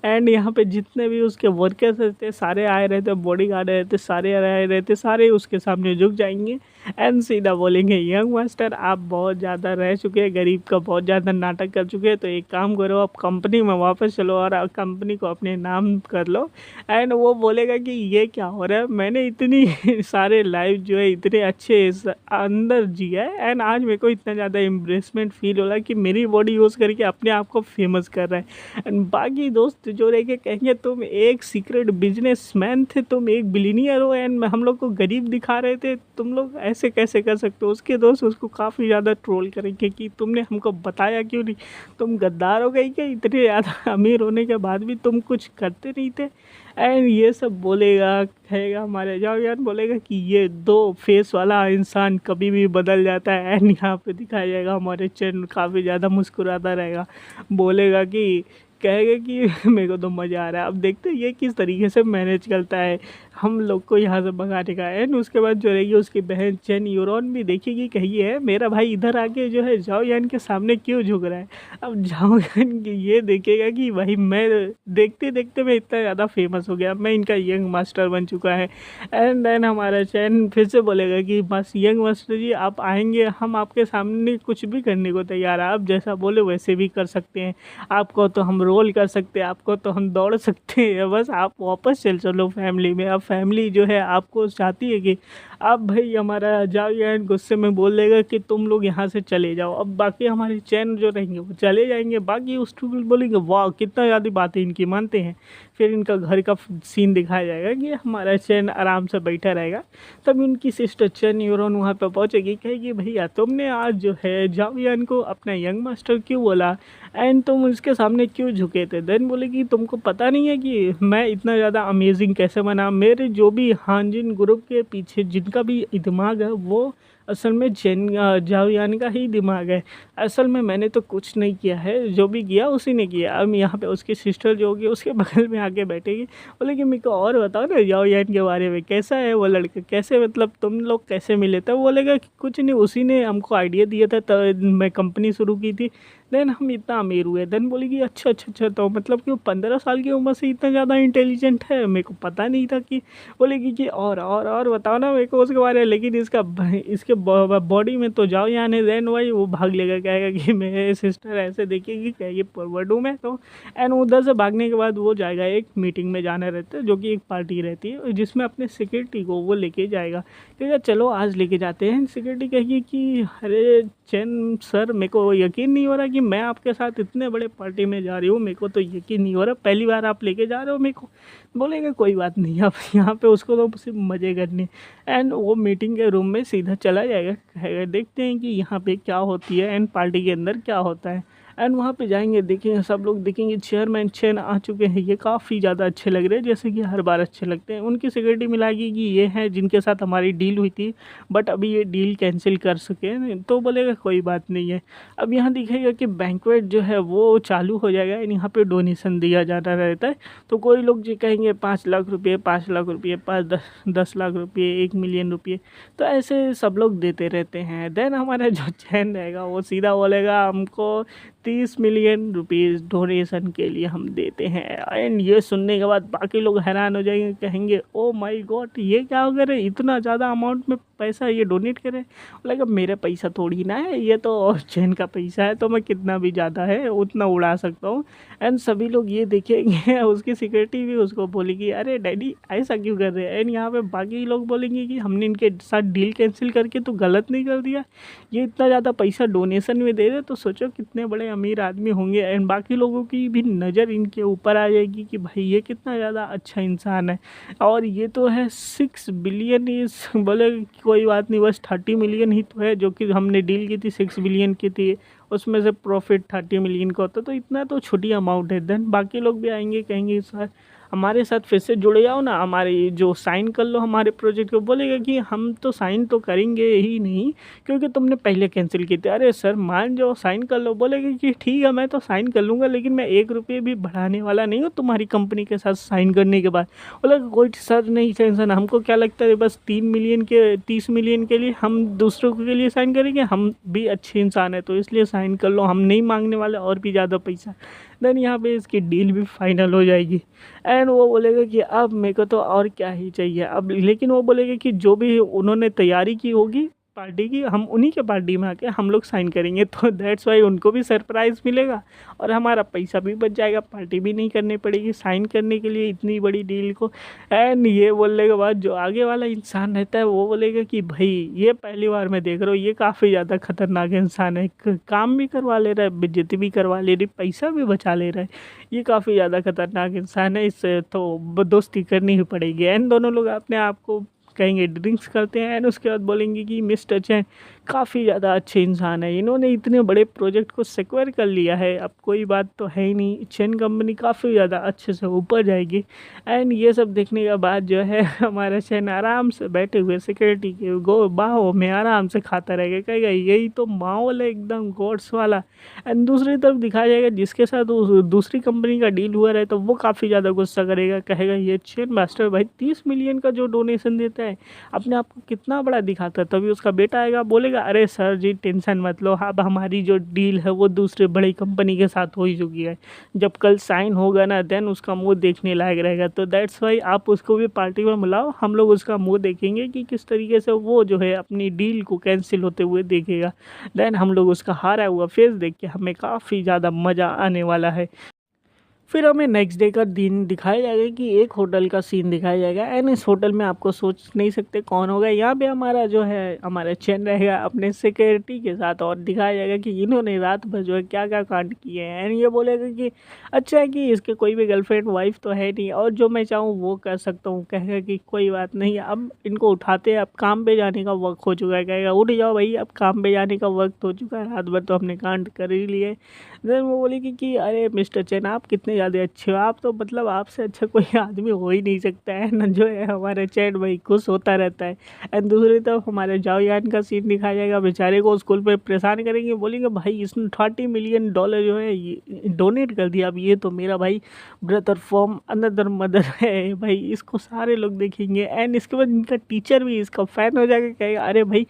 एंड यहाँ पे जितने भी उसके वर्कर्स रहते सारे आए रहते, बॉडीगार्ड रहते सारे आए रहते, सारे उसके सामने झुक जाएंगे एंड सीधा बोलेंगे यंग मास्टर आप बहुत ज़्यादा रह चुके हैं, गरीब का बहुत ज़्यादा नाटक कर चुके हैं, तो एक काम करो आप कंपनी में वापस चलो और कंपनी को अपने नाम कर लो। एंड वो बोलेगा कि ये क्या हो रहा है, मैंने इतनी सारे लाइफ जो है इतने अच्छे अंदर जिया है एंड आज मेरे को इतना ज़्यादा एम्ब्रेसमेंट फील हो रहा है कि मेरी बॉडी यूज़ करके अपने आप को फेमस कर रहा है। एंड बाकी दोस्त जो रह के कहेंगे तुम एक सीक्रेट बिजनेसमैन थे, तुम एक बिलीनियर हो एंड हम लोग को गरीब दिखा रहे थे, तुम लोग ऐसे कैसे कर सकते हो। उसके दोस्त उसको काफ़ी ज़्यादा ट्रोल करेंगे कि तुमने हमको बताया क्यों नहीं, तुम गद्दार हो गई क्या, इतने ज़्यादा अमीर होने के बाद भी तुम कुछ करते नहीं थे। एंड ये सब बोलेगा, कहेगा हमारे जावेद बोलेगा कि ये दो फेस वाला इंसान कभी भी बदल जाता है। एंड यहाँ पे दिखाया जाएगा हमारे चैनल काफ़ी ज़्यादा मुस्कुराता रहेगा, बोलेगा कि कहेगा कि मेरे को तो मज़ा आ रहा है। अब देखते हैं ये किस तरीके से मैनेज करता है हम लोग को यहाँ से भगाने का। एंड उसके बाद जो रहेगी उसकी बहन चेन यूरोन भी देखेगी, कही है मेरा भाई इधर आके जो है जाओ यान के सामने क्यों झुक रहा है। अब जाओ यान ये देखेगा कि भाई मैं देखते देखते मैं इतना ज़्यादा फेमस हो गया, मैं इनका यंग मास्टर बन चुका है। एंड देन हमारा चैन फिर से बोलेगा कि बस यंग मास्टर जी आप आएंगे, हम आपके सामने कुछ भी करने को तैयार है, आप जैसा बोले वैसे भी कर सकते हैं, आपको तो हम रोल कर सकते हैं, आपको तो हम दौड़ सकते हैं, बस आप वापस चलो फैमिली में। अब फैमिली जो है आपको चाहती है कि अब भाई हमारा जाओ एंड गुस्से में बोल देगा कि तुम लोग यहाँ से चले जाओ। अब बाकी हमारे चैन जो रहेंगे वो चले जाएंगे, बाकी उस स्टूडेंट बोलेंगे वाह कितना ज़्यादा बातें इनकी मानते हैं। फिर इनका घर का सीन दिखाया जाएगा कि हमारा चैन आराम से बैठा रहेगा। तब उनकी सिस्टर चैन यूरोन वहाँ पे पहुँचेगी, कहेगी भैया तुमने आज जो है जाओ यान को अपना यंग मास्टर क्यों बोला एंड तुम उसके सामने क्यों झुके थे। देन बोलेगी तुमको पता नहीं है कि मैं इतना ज़्यादा अमेजिंग कैसे बना, मेरे जो भी हानजिन ग्रुप के पीछे जिनका भी दिमाग है वो असल में जाओयान का ही दिमाग है, असल में मैंने तो कुछ नहीं किया है, जो भी किया उसी ने किया। अब यहाँ पे उसकी सिस्टर जो होगी उसके बगल में आके बैठेगी, बोले कि मेरे को और बताओ ना जाओयान के बारे में, कैसा है वो लड़का, कैसे मतलब तुम लोग कैसे मिले। तब बोलेगा कि कुछ नहीं, उसी ने हमको आइडिया दिया था तब मैं कंपनी शुरू की थी, देन हम इतना अमीर हुए। देन बोलेगी अच्छा अच्छा अच्छा, तो मतलब कि वो 15 साल की उम्र से इतना ज़्यादा इंटेलिजेंट है, मेरे को पता नहीं था कि। बोलेगी कि और बताओ ना मेरे को उसके बारे में, लेकिन इसके बॉडी में तो जाओ यहाँ नहीं। देन वही वो भाग लेगा, कहेगा कि मेरे सिस्टर ऐसे देखेगी, कहेगी फॉरवर्ड हूँ मैं तो। एंड उधर से भागने के बाद वो जाएगा एक मीटिंग में जाना रहता है, जो कि एक पार्टी रहती है जिसमें अपने सिक्योरिटी को वो लेके जाएगा। कहेगा चलो आज लेके जाते हैं। सिक्योरिटी कहेगी कि अरे चैन सर मेरे को यकीन नहीं हो रहा कि मैं आपके साथ इतने बड़े पार्टी में जा रही हूँ, मेरे को तो यकीन नहीं हो रहा, पहली बार आप लेके जा रहे हो मेरे को। बोलेगा कोई बात नहीं, आप यहाँ पे उसको तो सिर्फ मज़े करने। एंड वो मीटिंग के रूम में सीधा चला जाएगा, कहेगा देखते हैं कि यहाँ पे क्या होती है एंड पार्टी के अंदर क्या होता है। एंड वहाँ पे जाएंगे, देखेंगे सब लोग देखेंगे चेयरमैन चैन आ चुके हैं, ये काफ़ी ज़्यादा अच्छे लग रहे हैं, जैसे कि हर बार अच्छे लगते हैं। उनकी सिक्योरिटी मिलाएगी कि ये हैं जिनके साथ हमारी डील हुई थी, बट अभी ये डील कैंसिल कर सके, तो बोलेगा कोई बात नहीं है। अब यहाँ दिखेगा कि बैंक्वेट जो है वो चालू हो जाएगा एंड यहाँ पे डोनेशन दिया जाता रहता है। तो कोई लोग जो कहेंगे 5 लाख रुपये, 5 लाख रुपये, 10 लाख रुपये, 1 मिलियन रुपये, तो ऐसे सब लोग देते रहते हैं। देन हमारा जो चैन रहेगा वो सीधा बोलेगा हमको 30 मिलियन रुपीज़ डोनेशन के लिए हम देते हैं। एंड ये सुनने के बाद बाकी लोग हैरान हो जाएंगे, कहेंगे ओ माय गॉड ये क्या हो गया, इतना ज़्यादा अमाउंट में पैसा ये डोनेट करें। बोलेगा मेरा पैसा थोड़ी ना है, ये तो चैन का पैसा है, तो मैं कितना भी ज़्यादा है उतना उड़ा सकता हूँ। एंड सभी लोग ये देखेंगे, उसकी सिक्योरिटी भी उसको बोलेगी अरे डैडी ऐसा क्यों कर रहे हैं। एंड यहाँ पे बाकी लोग बोलेंगे कि हमने इनके साथ डील कैंसिल करके तो गलत नहीं कर दिया, ये इतना ज़्यादा पैसा डोनेशन में दे रहे, तो सोचो कितने बड़े अमीर आदमी होंगे। एंड बाकी लोगों की भी नज़र इनके ऊपर आ जाएगी कि भाई ये कितना ज़्यादा अच्छा इंसान है। और ये तो है 6 बिलियन, इस बोले कोई बात नहीं, बस 30 मिलियन ही तो है, जो कि हमने डील की थी 6 बिलियन की थी, उसमें से प्रॉफिट 30 मिलियन का होता, तो इतना तो छोटी अमाउंट है। देन बाकी लोग भी आएंगे, कहेंगे सर हमारे साथ फिर से जुड़े जाओ ना, हमारे जो साइन कर लो हमारे प्रोजेक्ट को। बोलेगा कि हम तो साइन तो करेंगे ही नहीं क्योंकि तुमने पहले कैंसिल की थी। अरे सर मान जाओ साइन कर लो। बोलेगा कि ठीक है मैं तो साइन कर लूँगा, लेकिन मैं 1 रुपये भी बढ़ाने वाला नहीं हूँ तुम्हारी कंपनी के साथ साइन करने के बाद। बोलेगा कोई सर नहीं टेंशन, हमको क्या लगता है बस 30 मिलियन के लिए हम दूसरों के लिए साइन करेंगे, हम भी अच्छे इंसान है तो इसलिए साइन कर लो, हम नहीं मांगने वाले और भी ज़्यादा पैसा। देन यहाँ पे इसकी डील भी फाइनल हो जाएगी। एंड वो बोलेगा कि अब मेरे को तो और क्या ही चाहिए अब, लेकिन वो बोलेगा कि जो भी उन्होंने तैयारी की होगी पार्टी की, हम उन्हीं के पार्टी में आके हम लोग साइन करेंगे। तो दैट्स वाई उनको भी सरप्राइज़ मिलेगा और हमारा पैसा भी बच जाएगा, पार्टी भी नहीं करनी पड़ेगी साइन करने के लिए इतनी बड़ी डील को। एंड ये बोलने के बाद जो आगे वाला इंसान रहता है वो बोलेगा कि भाई ये पहली बार मैं देख रहा हूँ, ये काफ़ी ज़्यादा खतरनाक इंसान है, काम भी करवा ले रहा है, बेइज्जती भी करवा ले रही, पैसा भी बचा ले रहा है, ये काफ़ी ज़्यादा खतरनाक इंसान है, इससे तो दोस्ती करनी ही पड़ेगी। एंड दोनों लोग अपने आप को कहेंगे ड्रिंक्स करते हैं एंड उसके बाद बोलेंगे कि मिस्टर चैन काफ़ी ज़्यादा अच्छे इंसान है, इन्होंने इतने बड़े प्रोजेक्ट को सिक्योर कर लिया है, अब कोई बात तो है ही नहीं, चैन कंपनी काफ़ी ज़्यादा अच्छे से ऊपर जाएगी। एंड ये सब देखने के बाद जो है हमारा चैन आराम से बैठे हुए सिक्योरिटी के गो बाहों में आराम से खाता रहेगा, कहेगा यही तो माहौल है एकदम गॉड्स वाला। एंड दूसरी तरफ दिखाया जाएगा जिसके साथ दूसरी कंपनी का डील हुआ रहे तो वो काफ़ी ज़्यादा गुस्सा करेगा, कहेगा ये चेन मास्टर भाई 30 मिलियन का जो डोनेशन देता है अपने आप को कितना बड़ा दिखाता है। तभी उसका बेटा आएगा बोलेगा अरे सर जी टेंशन मत लो, अब हमारी जो डील है वो दूसरे बड़ी कंपनी के साथ हो ही चुकी है, जब कल साइन होगा ना देन उसका मुंह देखने लायक रहेगा। तो दैट्स वाई आप उसको भी पार्टी में बुलाओ, हम लोग उसका मुंह देखेंगे कि किस तरीके से वो जो है अपनी डील को कैंसिल होते हुए देखेगा। देन हम लोग उसका हारा हुआ फेस देख के हमें काफ़ी ज़्यादा मज़ा आने वाला है। फिर हमें नेक्स्ट डे का दिन दिखाया जाएगा कि एक होटल का सीन दिखाया जाएगा एंड इस होटल में आपको सोच नहीं सकते कौन होगा, यहाँ पे हमारा जो है हमारा चैन रहेगा अपने सिक्योरिटी के साथ और दिखाया जाएगा कि इन्होंने रात भर जो है क्या क्या कांड किए हैं। एंड ये बोलेगा कि अच्छा है कि इसके कोई भी गर्लफ्रेंड वाइफ तो है नहीं और जो मैं चाहूँ वो कर सकता हूँ, कहेगा कि कोई बात नहीं अब इनको उठाते हैं, अब काम पे जाने का वक्त हो चुका है, कहेगा उठ जाओ भाई अब काम पे जाने का वक्त हो चुका है, रात भर तो हमने कांड कर ही लिए। देन वो बोलेगी कि अरे मिस्टर चैन आप कितने ज़्यादा अच्छे हो, आप तो मतलब आपसे अच्छा कोई आदमी हो ही नहीं सकता है ना, जो है हमारा चैन भाई खुश होता रहता है। एंड दूसरी तरफ हमारे जाओयान का सीन दिखाया जाएगा, बेचारे को स्कूल पे परेशान करेंगे, बोलेंगे भाई इसने $30 मिलियन जो है डोनेट कर दिया, अब ये तो मेरा भाई ब्रदर फ्रॉम अनदर मदर है भाई, इसको सारे लोग देखेंगे। एंड इसके बाद इनका टीचर भी इसका फ़ैन हो जाएगा, कहेगा अरे भाई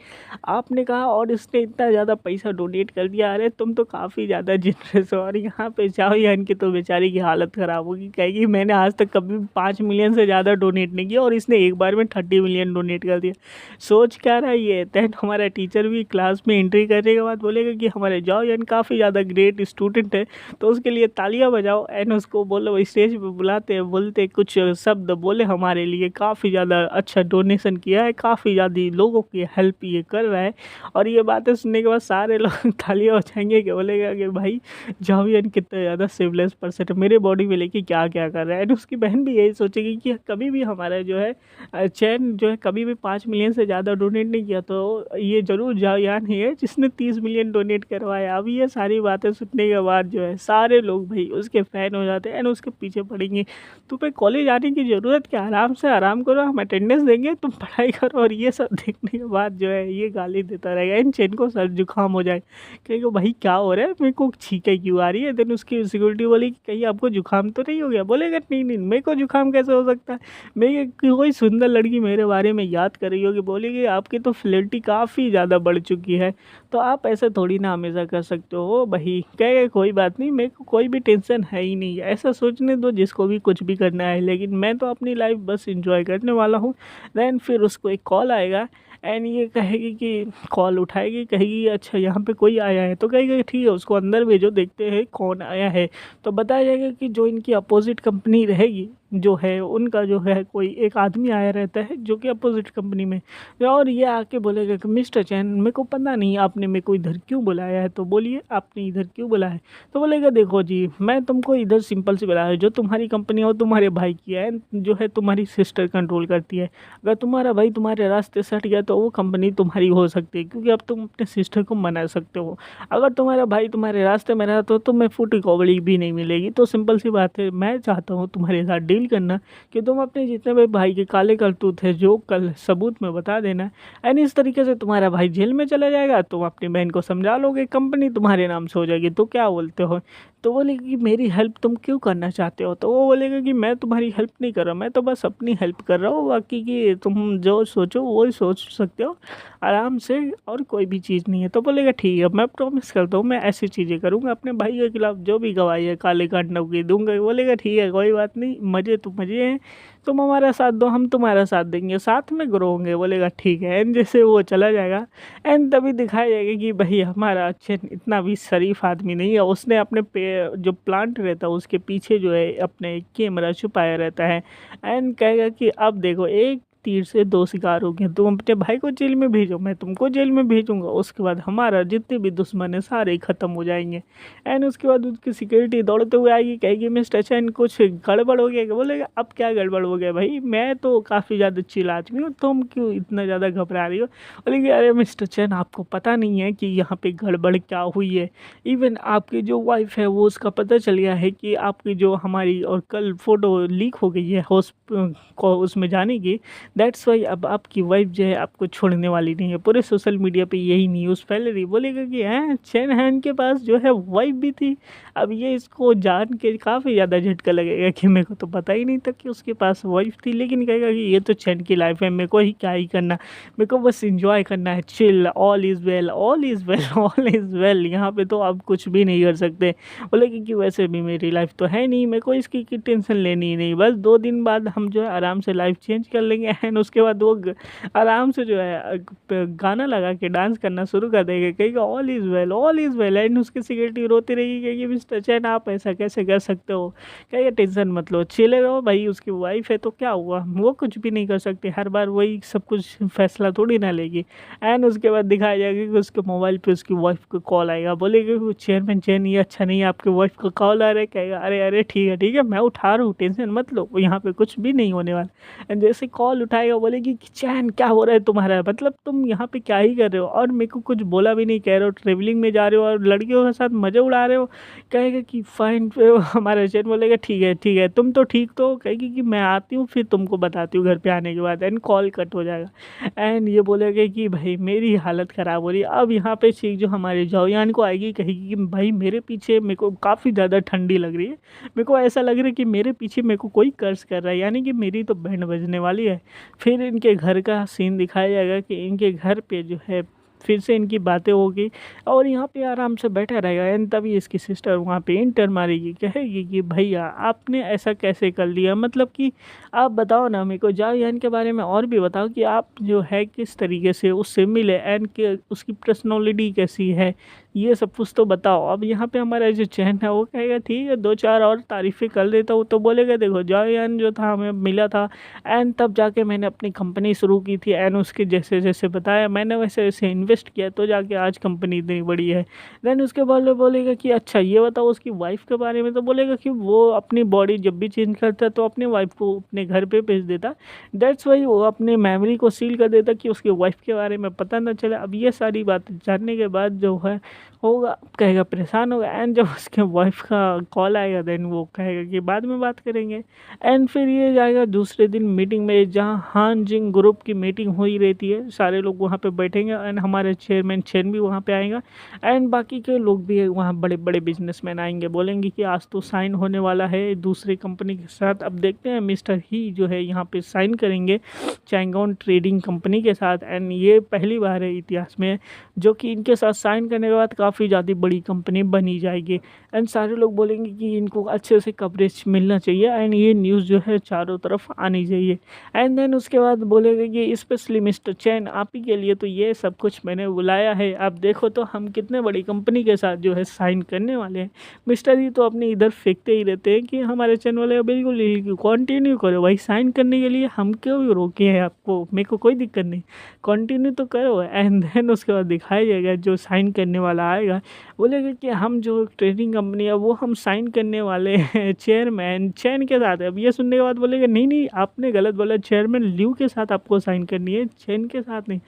आपने कहा और इसने इतना ज़्यादा पैसा डोनेट कर दिया, अरे तुम तो काफ़ी ज़्यादा जनरस हो। और यहाँ पे जाओ यान की तो बेचारी की हालत ख़राब होगी, कहेगी मैंने आज तक कभी 5 मिलियन से ज़्यादा डोनेट नहीं किया और इसने एक बार में 30 मिलियन डोनेट कर दिया, सोच क्या रहा है ये। दैन हमारा टीचर भी क्लास में एंट्री करने के बाद बोलेगा कि हमारे जाओ यान काफ़ी ज़्यादा ग्रेट स्टूडेंट है तो उसके लिए तालियां बजाओ। एंड उसको बोलो स्टेज पे बुलाते बोलते कुछ शब्द बोले हमारे लिए, काफ़ी ज़्यादा अच्छा डोनेशन किया है, काफ़ी ज़्यादा लोगों की हेल्प ये कर रहा है। और ये बातें सुनने के बाद सारे लोग तालियां बजाएंगे कि बोलेगा कि भाई जावियन कितना ज़्यादा सिवलेस पर्सन है, मेरे बॉडी में लेके क्या क्या कर रहा है। एंड उसकी बहन भी यही सोचेगी कि कभी भी हमारा जो है चैन जो है कभी भी 5 मिलियन से ज़्यादा डोनेट नहीं किया, तो ये ज़रूर जावियान ही है जिसने 30 मिलियन डोनेट करवाया। अब ये सारी बातें सुनने के बाद जो है सारे लोग भाई उसके फ़ैन हो जाते हैं एंड उसके पीछे पड़ेंगे, तुम्हें कॉलेज आने की ज़रूरत क्या, आराम से आराम करो, हम अटेंडेंस देंगे, तुम पढ़ाई करो। और ये सब देखने के बाद जो है ये गाली देता रहेगा, इन चैन को सर जुकाम हो जाए, कहेगा भाई क्या हो रहा है, मेरे को छींकें क्यों आ रही है। देन उसकी सिक्योरिटी बोली कि कहीं आपको जुकाम तो नहीं हो गया, बोलेगा नहीं नहीं मेरे को जुकाम कैसे हो सकता है, मैं कोई सुंदर लड़की मेरे बारे में याद कर रही होगी, बोलेगी आपकी तो फ्लर्टी काफ़ी ज़्यादा बढ़ चुकी है, तो आप ऐसे थोड़ी ना हमेशा कर सकते हो भाई। कहेगा कोई बात नहीं, मेरे को कोई भी टेंशन है ही नहीं, ऐसा सोचने दो जिसको भी कुछ भी करना है, लेकिन मैं तो अपनी लाइफ बस इंजॉय करने वाला हूँ। देन फिर उसको एक कॉल आएगा एंड ये कहेगी कि कॉल उठाएगी, कहेगी अच्छा यहाँ पे कोई आया है, तो कहेगा ठीक है उसको अंदर भेजो देखते हैं कौन आया है। तो बताया जाएगा कि जो इनकी अपोजिट कंपनी रहेगी जो है उनका जो है कोई एक आदमी आया रहता है जो कि अपोजिट कंपनी में, और ये आके बोलेगा कि मिस्टर चैन मेरे को पता नहीं आपने मेरे को इधर क्यों बुलाया है, तो बोलिए आपने इधर क्यों बुलाया है। तो बोलेगा देखो जी मैं तुमको इधर सिंपल से बुलाया है, जो तुम्हारी कंपनी हो तुम्हारे भाई की है, जो है तुम्हारी सिस्टर कंट्रोल करती है, अगर तुम्हारा भाई तुम्हारे रास्ते से हट गया तो वो कंपनी तुम्हारी हो सकती है, क्योंकि अब तुम अपने सिस्टर को मना सकते हो। अगर तुम्हारा भाई तुम्हारे रास्ते में रहा तो तुम्हें फूटी कौड़ी भी नहीं मिलेगी। तो सिंपल सी बात है, मैं चाहता हूँ तुम्हारे साथ डील करना कि तुम अपने जितने भी भाई के काले करतूत है जो कल सबूत में बता देना, एंड इस तरीके से तुम्हारा भाई जेल में चला जाएगा, तुम अपनी बहन को समझा लोगे, कंपनी तुम्हारे नाम से हो जाएगी। तो क्या बोलते हो, तो बोलेगा कि मेरी हेल्प तुम क्यों करना चाहते हो? तो वो बोलेगा कि मैं तुम्हारी हेल्प नहीं कर रहा, मैं तो बस अपनी हेल्प कर रहा हूँ, बाकी की तुम जो सोचो वो ही सोच सकते हो आराम से, और कोई भी चीज़ नहीं है। तो बोलेगा ठीक है, मैं प्रॉमिस करता हूँ मैं ऐसी चीज़ें करूँगा, अपने भाई के खिलाफ जो भी गवाही है काले कांडों की दूंगा। बोलेगा ठीक है, कोई बात नहीं, मज़े तो मज़े हैं, तुम हमारा साथ दो, हम तुम्हारा साथ देंगे, साथ में ग्रो होंगे। बोलेगा ठीक है, एंड जैसे वो चला जाएगा, एंड तभी दिखाया जाएगा कि भाई हमारा अच्छे इतना भी शरीफ आदमी नहीं है, उसने अपने पे जो प्लांट रहता है उसके पीछे जो है अपने कैमरा छुपाया रहता है, एंड कहेगा कि अब देखो एक तीर से दो शिकार हो गए, तुम अपने भाई को जेल में भेजो, मैं तुमको जेल में भेजूंगा, उसके बाद हमारा जितने भी दुश्मन है सारे ख़त्म हो जाएंगे। एंड उसके बाद उसकी सिक्योरिटी दौड़ते हुए आएगी, कहेगी मिस्टर चैन कुछ गड़बड़ हो गया क्या? बोलेगा अब क्या गड़बड़ हो गया भाई, मैं तो काफ़ी ज़्यादा चिल आदमी हूँ, तुम क्यों इतना ज़्यादा घबरा रही हो? बोलेगी अरे मिस्टर चैन, आपको पता नहीं है कि यहाँ पे गड़बड़ क्या हुई है, इवन आपकी जो वाइफ है वो उसका पता चल गया है कि आपकी जो हमारी और कल फ़ोटो लीक हो गई है को उसमें जाने की, दैट्स वाई अब आपकी वाइफ जो है आपको छोड़ने वाली नहीं है। पूरे सोशल मीडिया पे यही न्यूज़ फैल रही। बोलेगा कि हैं चैन हैन के पास जो है वाइफ भी थी। अब ये इसको जान के काफ़ी ज़्यादा झटका लगेगा कि मेरे को तो पता ही नहीं था कि उसके पास वाइफ थी, लेकिन कहेगा कि ये तो चैन की लाइफ है, मेरे को ही क्या ही करना, मेरे को बस इंजॉय करना है, chill, all is well, all is well, all is well, यहाँ पे तो आप कुछ भी नहीं कर सकते। बोलेगा कि वैसे भी मेरी लाइफ तो है नहीं, मेरे को इसकी की टेंशन लेनी ही नहीं, बस 2 दिन बाद हम जो है आराम से लाइफ चेंज कर लेंगे, एंड उसके बाद वो आराम से जो है गाना लगा के डांस करना शुरू कर देगा, कहेगा all is well, all is well, and उसकी सिक्योरिटी रोती रहेगी, कहेगी मिस्टर चैन आप ऐसा कैसे कर सकते हो? कहेगा टेंशन मत लो, चिले रहो भाई, उसकी वाइफ है तो क्या हुआ, वो कुछ भी नहीं कर सकती, हर बार वही सब कुछ फैसला थोड़ी ना लेगी। एंड उसके बाद दिखाया जाएगा कि उसके मोबाइल पे उसकी वाइफ का कॉल आएगा। बोलेगा कि चेयरमैन चैन ये अच्छा नहीं है, आपके वाइफ का कॉल आ रहा है। कहेगा अरे अरे ठीक है मैं उठा रहा हूँ, टेंशन मत लो, यहाँ पे कुछ भी नहीं होने वाला। एंड जैसे कॉल उठाएगा बोलेगी कि चैन क्या हो रहा है तुम्हारा, मतलब तुम यहाँ पे क्या ही कर रहे हो, और मेरे को कुछ बोला भी नहीं, कह रहे हो ट्रेवलिंग में जा रहे हो और लड़कियों के साथ मजे उड़ा रहे हो। कहेगा कि फाइन, हमारा चैन बोलेगा ठीक है तुम तो ठीक तो हो? कहेगी कि मैं आती हूँ फिर तुमको बताती हूँ घर पे आने के बाद। एंड कॉल कट हो जाएगा, एंड ये बोलेगा कि भाई मेरी हालत ख़राब हो रही है। अब यहाँ पे चीख जो हमारे जौयान को आएगी, कहेगी कि भाई मेरे पीछे मेरे को काफ़ी ज़्यादा ठंडी लग रही है, मेरे को ऐसा लग रहा है कि मेरे पीछे मेरे को कोई कर्ज कर रहा है, यानी कि मेरी तो बैंड बजने वाली है। फिर इनके घर का सीन दिखाया जाएगा कि इनके घर पे जो है फिर से इनकी बातें होगी, और यहाँ पे आराम से बैठा रहेगा। एंड तभी इसकी सिस्टर वहाँ पे इंटर मारेगी, कहेगी कि भैया आपने ऐसा कैसे कर लिया, मतलब कि आप बताओ ना मेरे को, जाओ यान के बारे में और भी बताओ कि आप जो है किस तरीके से उससे मिले, एंड के उसकी पर्सनैलिटी कैसी है, ये सब कुछ तो बताओ। अब यहाँ पे हमारा जो चैन है वो कहेगा ठीक है 2-4 और तारीफ़ें कर देता हूँ। तो बोलेगा देखो जॉयान जो था हमें मिला था, एंड तब जाके मैंने अपनी कंपनी शुरू की थी, एंड उसके जैसे जैसे बताया मैंने वैसे वैसे इन्वेस्ट किया, तो जाके आज कंपनी इतनी बड़ी है। देन उसके बाद वो बोलेगा कि अच्छा ये बताओ उसकी वाइफ के बारे में। तो बोलेगा कि वो अपनी बॉडी जब भी चेंज करता तो अपनी वाइफ को अपने घर पे भेज देता, दैट्स वाई वो अपनी मेमोरी को सील कर देता कि उसकी वाइफ के बारे में पता ना चले। अब ये सारी बातें जानने के बाद जो है होगा, कहेगा परेशान होगा, एंड जब उसके वाइफ का कॉल आएगा देन वो कहेगा कि बाद में बात करेंगे। एंड फिर ये जाएगा दूसरे दिन मीटिंग में, जहाँ हान जिंग ग्रुप की मीटिंग हुई रहती है, सारे लोग वहाँ पे बैठेंगे, एंड हमारे चेयरमैन चेन भी वहाँ पे आएगा, एंड बाकी के लोग भी वहाँ बड़े बड़े बिजनेसमैन आएंगे, बोलेंगे कि आज तो साइन होने वाला है दूसरी कंपनी के साथ। अब देखते हैं मिस्टर ही जो है यहाँ पे साइन करेंगे चैंगॉन ट्रेडिंग कंपनी के साथ, एंड ये पहली बार है इतिहास में जो कि इनके साथ साइन करने के बाद काफ़ी ज़्यादा बड़ी कंपनी बनी जाएगी। एंड सारे लोग बोलेंगे कि इनको अच्छे से कवरेज मिलना चाहिए, एंड ये न्यूज़ जो है चारों तरफ आनी चाहिए। एंड देन उसके बाद बोलेगा कि स्पेशली मिस्टर चैन आप ही के लिए तो ये सब कुछ मैंने बुलाया है, आप देखो तो हम कितने बड़ी कंपनी के साथ जो है साइन करने वाले हैं। मिस्टर जी तो अपने इधर फेंकते ही रहते हैं कि हमारे चैन वाले बिल्कुल कंटिन्यू करो भाई, साइन करने के लिए हम क्यों रोके हैं आपको, मेरे को कोई दिक्कत नहीं, कंटिन्यू तो करो। एंड देन उसके बाद दिखाया जाएगा जो साइन करने वाला आएगा बोलेगा कि हम जो ट्रेडिंग कंपनी है वो हम साइन करने वाले हैं चेयरमैन चैन के साथ है। अब ये सुनने के बाद बोलेगा नहीं आपने गलत बोला, चेयरमैन ल्यू के साथ आपको साइन करनी है, चैन के साथ नहीं।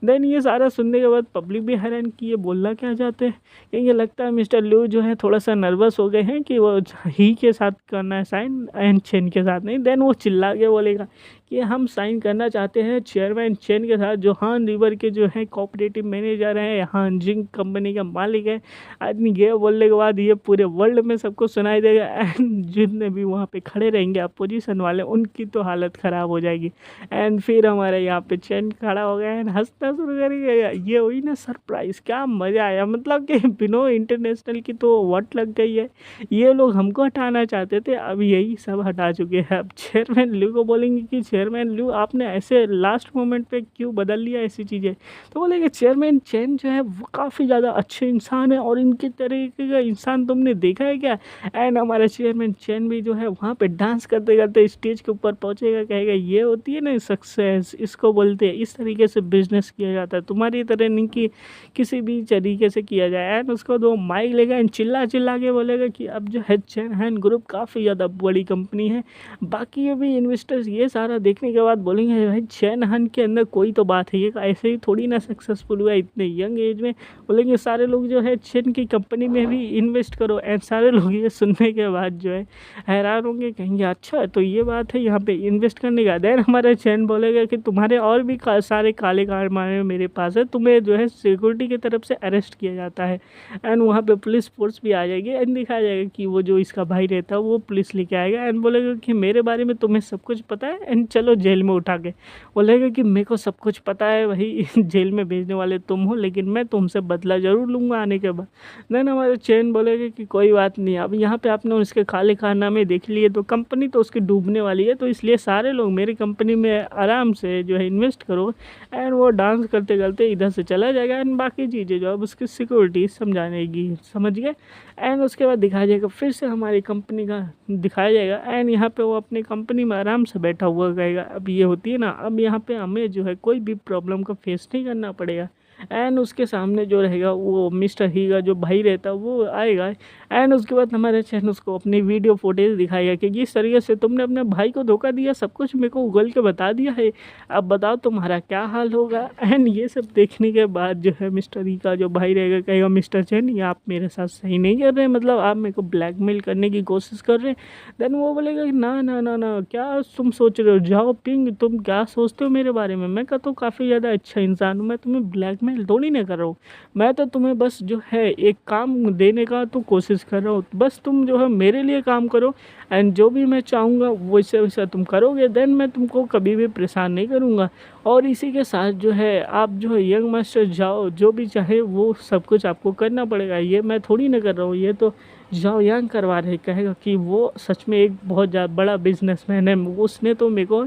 देन ये सारा सुनने के बाद पब्लिक भी हैरान कि ये बोलना क्या चाहते हैं, क्योंकि लगता है मिस्टर ल्यू जो है थोड़ा सा नर्वस हो गए हैं कि वो ही के साथ करना है साइन एंड चैन के साथ नहीं। देन वो चिल्ला के बोलेगा कि हम साइन करना चाहते हैं चेयरमैन चेन के साथ, जो हान रिवर के जो है कोऑपरेटिव मैनेजर हैं, हान जिंक कंपनी का मालिक है। आदमी ये बोलने के बाद ये पूरे वर्ल्ड में सबको सुनाई देगा एंड जितने भी वहाँ पे खड़े रहेंगे अपोजिशन वाले उनकी तो हालत ख़राब हो जाएगी। एंड फिर हमारे यहाँ पे चेन खड़ा हो गया एंड हंसना शुरू कर गया। ये हुई ना सरप्राइज़, क्या मज़ा आया, मतलब कि बिनो इंटरनेशनल की तो वट लग गई है। ये लोग हमको हटाना चाहते थे, अब यही सब हटा चुके हैं। अब चेयरमैन लू को बोलेंगे कि चेयरमैन लू आपने ऐसे लास्ट मोमेंट पे क्यों बदल लिया ऐसी चीज़ें, तो बोलेंगे चेयरमैन चेन जो है वो काफ़ी ज़्यादा अच्छे इंसान है और इनके तरीके का इंसान तुमने देखा है क्या। एंड हमारा चेयरमैन चेन भी जो है वहाँ पे डांस करते करते स्टेज के ऊपर पहुँचेगा, कहेगा ये होती है ना सक्सेस, इसको बोलते हैं, इस तरीके से बिजनेस किया जाता है, तुम्हारी तरह नहीं कि किसी भी तरीके से किया जाए। एंड उसको दो माइक लेगा एंड चिल्ला चिल्ला के बोलेगा कि अब जो है चेन हैन ग्रुप काफ़ी ज़्यादा बड़ी कंपनी है। बाकी अभी इन्वेस्टर्स ये सारा देखने के बाद बोलेंगे भाई चेन हैन के अंदर कोई तो बात है, ये ऐसे ही थोड़ी ना सक्सेसफुल हुआ इतने यंग एज में। बोलेंगे सारे लोग जो है चेन की कंपनी में भी इन्वेस्ट करो। एंड सारे लोग ये सुनने के बाद जो है हैरान होंगे, कहेंगे अच्छा तो ये बात है यहाँ पे इन्वेस्ट करने का। देन हमारा चेन बोलेगा कि तुम्हारे और भी सारे काले कारनामे मेरे पास है, तुम्हें जो है सिक्योरिटी की तरफ से अरेस्ट किया जाता है। एंड वहाँ पे पुलिस फोर्स भी आ जाएगी एंड दिखाया जाएगा कि वो जो इसका भाई रहता है वो पुलिस लेके आएगा एंड बोलेगा कि मेरे बारे में तुम्हें सब कुछ पता है एंड चलो जेल में उठा के। बोलेगा कि मेरे को सब कुछ पता है, वही जेल में भेजने वाले तुम हो, लेकिन मैं तुमसे बदला ज़रूर लूँगा आने के बाद। देन हमारे चेन बोलेगा कि कोई बात नहीं, अब यहाँ पे आपने उसके काले कारनामे देख लिए तो कंपनी तो उसकी डूबने वाली है, तो इसलिए सारे लोग मेरी कंपनी में आराम से जो है इन्वेस्ट करो। एंड वो डांस करते करते इधर से चला जाएगा एंड बाकी चीज़ें जो अब उसकी सिक्योरिटी समझानेगी, समझ गए। एंड उसके बाद दिखाया जाएगा फिर से हमारी कंपनी का दिखाया जाएगा एंड यहाँ पे वो अपनी कंपनी में आराम से बैठा हुआ कहेगा अब ये होती है ना, अब यहाँ पे हमें जो है कोई भी प्रॉब्लम का फेस नहीं करना पड़ेगा। एंड उसके सामने जो रहेगा वो मिस्टर ही का जो भाई रहता है वो आएगा एंड उसके बाद हमारे चैनल उसको अपनी वीडियो फुटेज दिखाएगा कि जिस तरीके से तुमने अपने भाई को धोखा दिया, सब कुछ मेरे को उगल के बता दिया है, अब बताओ तुम्हारा क्या हाल होगा। एंड ये सब देखने के बाद जो है मिस्टर ही का जो भाई रहेगा कहेगा मिस्टर चैन ये आप मेरे साथ सही नहीं कर रहे, मतलब आप मेरे को ब्लैकमेल करने की कोशिश कर रहे हैं। देन वो बोलेगा कि ना ना ना ना, क्या तुम सोच रहे हो, जाओ पिंग, तुम क्या सोचते हो मेरे बारे में, मैं तो काफ़ी ज़्यादा अच्छा इंसान हूँ, मैं तुम्हें ब्लैकमेल थोड़ी ना कर रहा हूँ, मैं तो तुम्हें बस जो है एक काम देने का तो कोशिश कर रहा हूँ, बस तुम जो है मेरे लिए काम करो एंड जो भी मैं चाहूँगा वैसे वैसा तुम करोगे, देन मैं तुमको कभी भी परेशान नहीं करूँगा। और इसी के साथ जो है आप जो है यंग मास्टर जाओ, जो भी चाहे वो सब कुछ आपको करना पड़ेगा, ये मैं थोड़ी ना कर रहा हूँ, ये तो जाओ यंग करवा रहे। कहेगा कि वो सच में एक बहुत ज़्यादा बड़ा बिजनेसमैन है, उसने तो मेरे को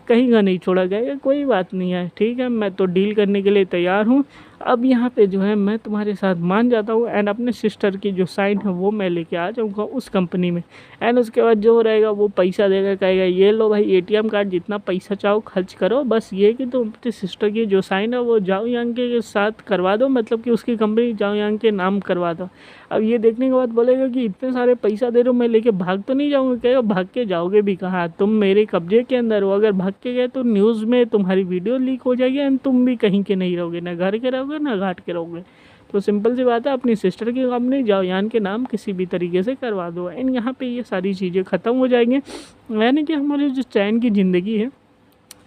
कहीं का नहीं छोड़ा गया, कोई बात नहीं है, ठीक है मैं तो डील करने के लिए तैयार हूँ। अब यहाँ पे जो है मैं तुम्हारे साथ मान जाता हूँ एंड अपने सिस्टर की जो साइन है वो मैं लेके आ जाऊँगा उस कंपनी में। एंड उसके बाद जो रहेगा वो पैसा देगा, कहेगा ये लो भाई एटीएम कार्ड, जितना पैसा चाहो खर्च करो, बस ये कि तुम अपनी सिस्टर की जो साइन है वो जाओ यांग के साथ करवा दो, मतलब कि उसकी कंपनी जाओ यांग के नाम करवा दो। अब ये देखने के बाद बोलेगा कि इतने सारे पैसा दे रहे हो, मैं लेके भाग तो नहीं जाऊँगा। कहेगा भाग के जाओगे भी कहाँ, तुम मेरे कब्जे के अंदर हो, अगर भाग के गए तो न्यूज़ में तुम्हारी वीडियो लीक हो जाएगी एंड तुम भी कहीं के नहीं रहोगे, ना घर के रहोगे ना घाट के रहोगे। तो सिंपल सी बात है, अपनी सिस्टर की कंपनी जाओ यान के नाम किसी भी तरीके से करवा दो एंड यहाँ पे ये सारी चीज़ें ख़त्म हो जाएंगी। यानी कि हमारी जो चैन की ज़िंदगी है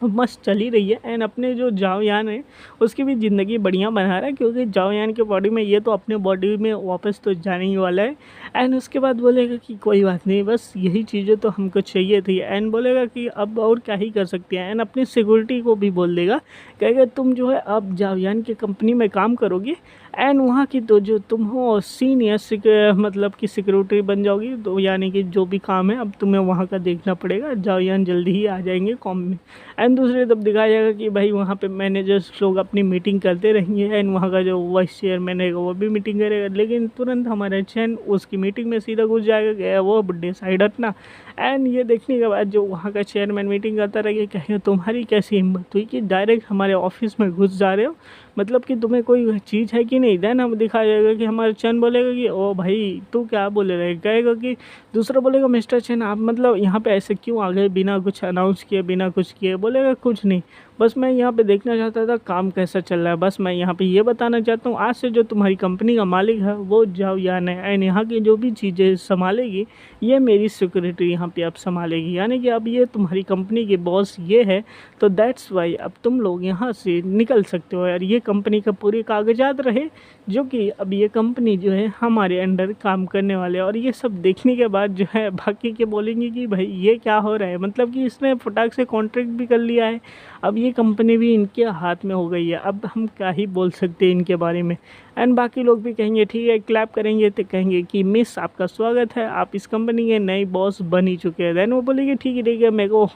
मस्त चली रही है एंड अपने जो जाओ यान है उसकी भी ज़िंदगी बढ़िया बना रहा है, क्योंकि जाओ यान के बॉडी में ये तो अपने बॉडी में वापस तो जाने ही वाला है। एंड उसके बाद बोलेगा कि कोई बात नहीं, बस यही चीज़ें तो हमको चाहिए थी। एंड बोलेगा कि अब और क्या ही कर सकते हैं। एंड अपनी सिक्योरिटी को भी बोल देगा, कहेगा तुम जो है अब जाओ यान की कंपनी में काम करोगे एंड वहाँ की तो जो तुम हो सीनियर मतलब कि सिक्योरिटी बन जाओगी, तो यानी कि जो भी काम है अब तुम्हें वहाँ का देखना पड़ेगा, जाओ यान जल्दी ही आ जाएंगे कॉम में। एंड दूसरी तरफ दिखाया जाएगा कि भाई वहाँ पे मैनेजर्स लोग अपनी मीटिंग करते रहेंगे एंड वहाँ का जो वाइस चेयरमैन है वो भी मीटिंग करेगा, लेकिन तुरंत हमारे चैन उसकी मीटिंग में सीधा घुस जाएगा, गया वो बुड्ढे साइड हटना। एंड ये देखने के बाद जो वहाँ का चेयरमैन मीटिंग करता रहेगा, कहेगा तुम्हारी कैसी हिम्मत हुई कि डायरेक्ट हमारे ऑफिस में घुस जा रहे हो, मतलब कि तुम्हें कोई चीज़ है कि नहीं। देन अब दिखाया जाएगा कि हमारा चैन बोलेगा कि ओ भाई तू क्या बोले रहे, कहेगा कि दूसरा बोलेगा मिस्टर चैन आप मतलब यहाँ पे ऐसे क्यों आ गए बिना कुछ अनाउंस किए, बिना कुछ किए। बोलेगा कुछ नहीं, बस मैं यहाँ पे देखना चाहता था काम कैसा चल रहा है, बस मैं यहाँ पे ये बताना चाहता हूँ आज से जो तुम्हारी कंपनी का मालिक है वो जाओ या नहीं, एंड यहाँ की जो भी चीज़ें संभालेगी ये मेरी सिक्योरिटी यहाँ पे अब संभालेगी, यानी कि अब ये तुम्हारी कंपनी के बॉस ये है। तो दैट्स वाई अब तुम लोग यहाँ से निकल सकते हो यार, ये कंपनी का पूरे कागजात रहे जो कि अब ये कंपनी जो है हमारे अंडर काम करने वाले। और ये सब देखने के बाद जो है बाकी के बोलेंगे कि भाई ये क्या हो रहा है, मतलब कि इसने फटाक से कॉन्ट्रैक्ट भी कर लिया है, अब ये कंपनी भी इनके हाथ में हो गई है, अब हम क्या ही बोल सकते हैं इनके बारे में। एंड बाकी लोग भी कहेंगे ठीक है, क्लैप करेंगे तो कहेंगे कि मिस आपका स्वागत है, आप इस कंपनी के नए बॉस बन ही चुके हैं। देन वो बोलेंगे ठीक है मेरे को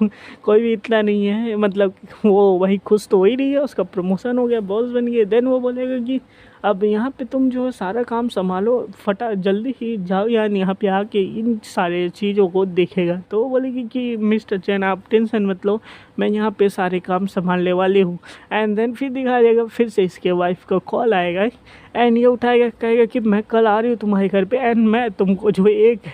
कोई भी इतना नहीं है, मतलब वो वही खुश तो हो ही रही है, उसका प्रमोशन हो गया, बॉस बन गए। देन वो बोलेगा कि अब यहाँ पे तुम जो है सारा काम संभालो, फटा जल्दी ही जाओ यार, यहाँ पे आके इन सारे चीज़ों को देखेगा। तो वो बोलेगी कि मिस्टर चैन आप टेंशन मत लो, मैं यहाँ पे सारे काम संभालने वाली हूँ। एंड देन फिर दिखाया जाएगा फिर से इसके वाइफ का कॉल आएगा एंड ये उठाएगा, कहेगा कि मैं कल आ रही हूँ तुम्हारे घर पे एंड मैं तुमको जो एक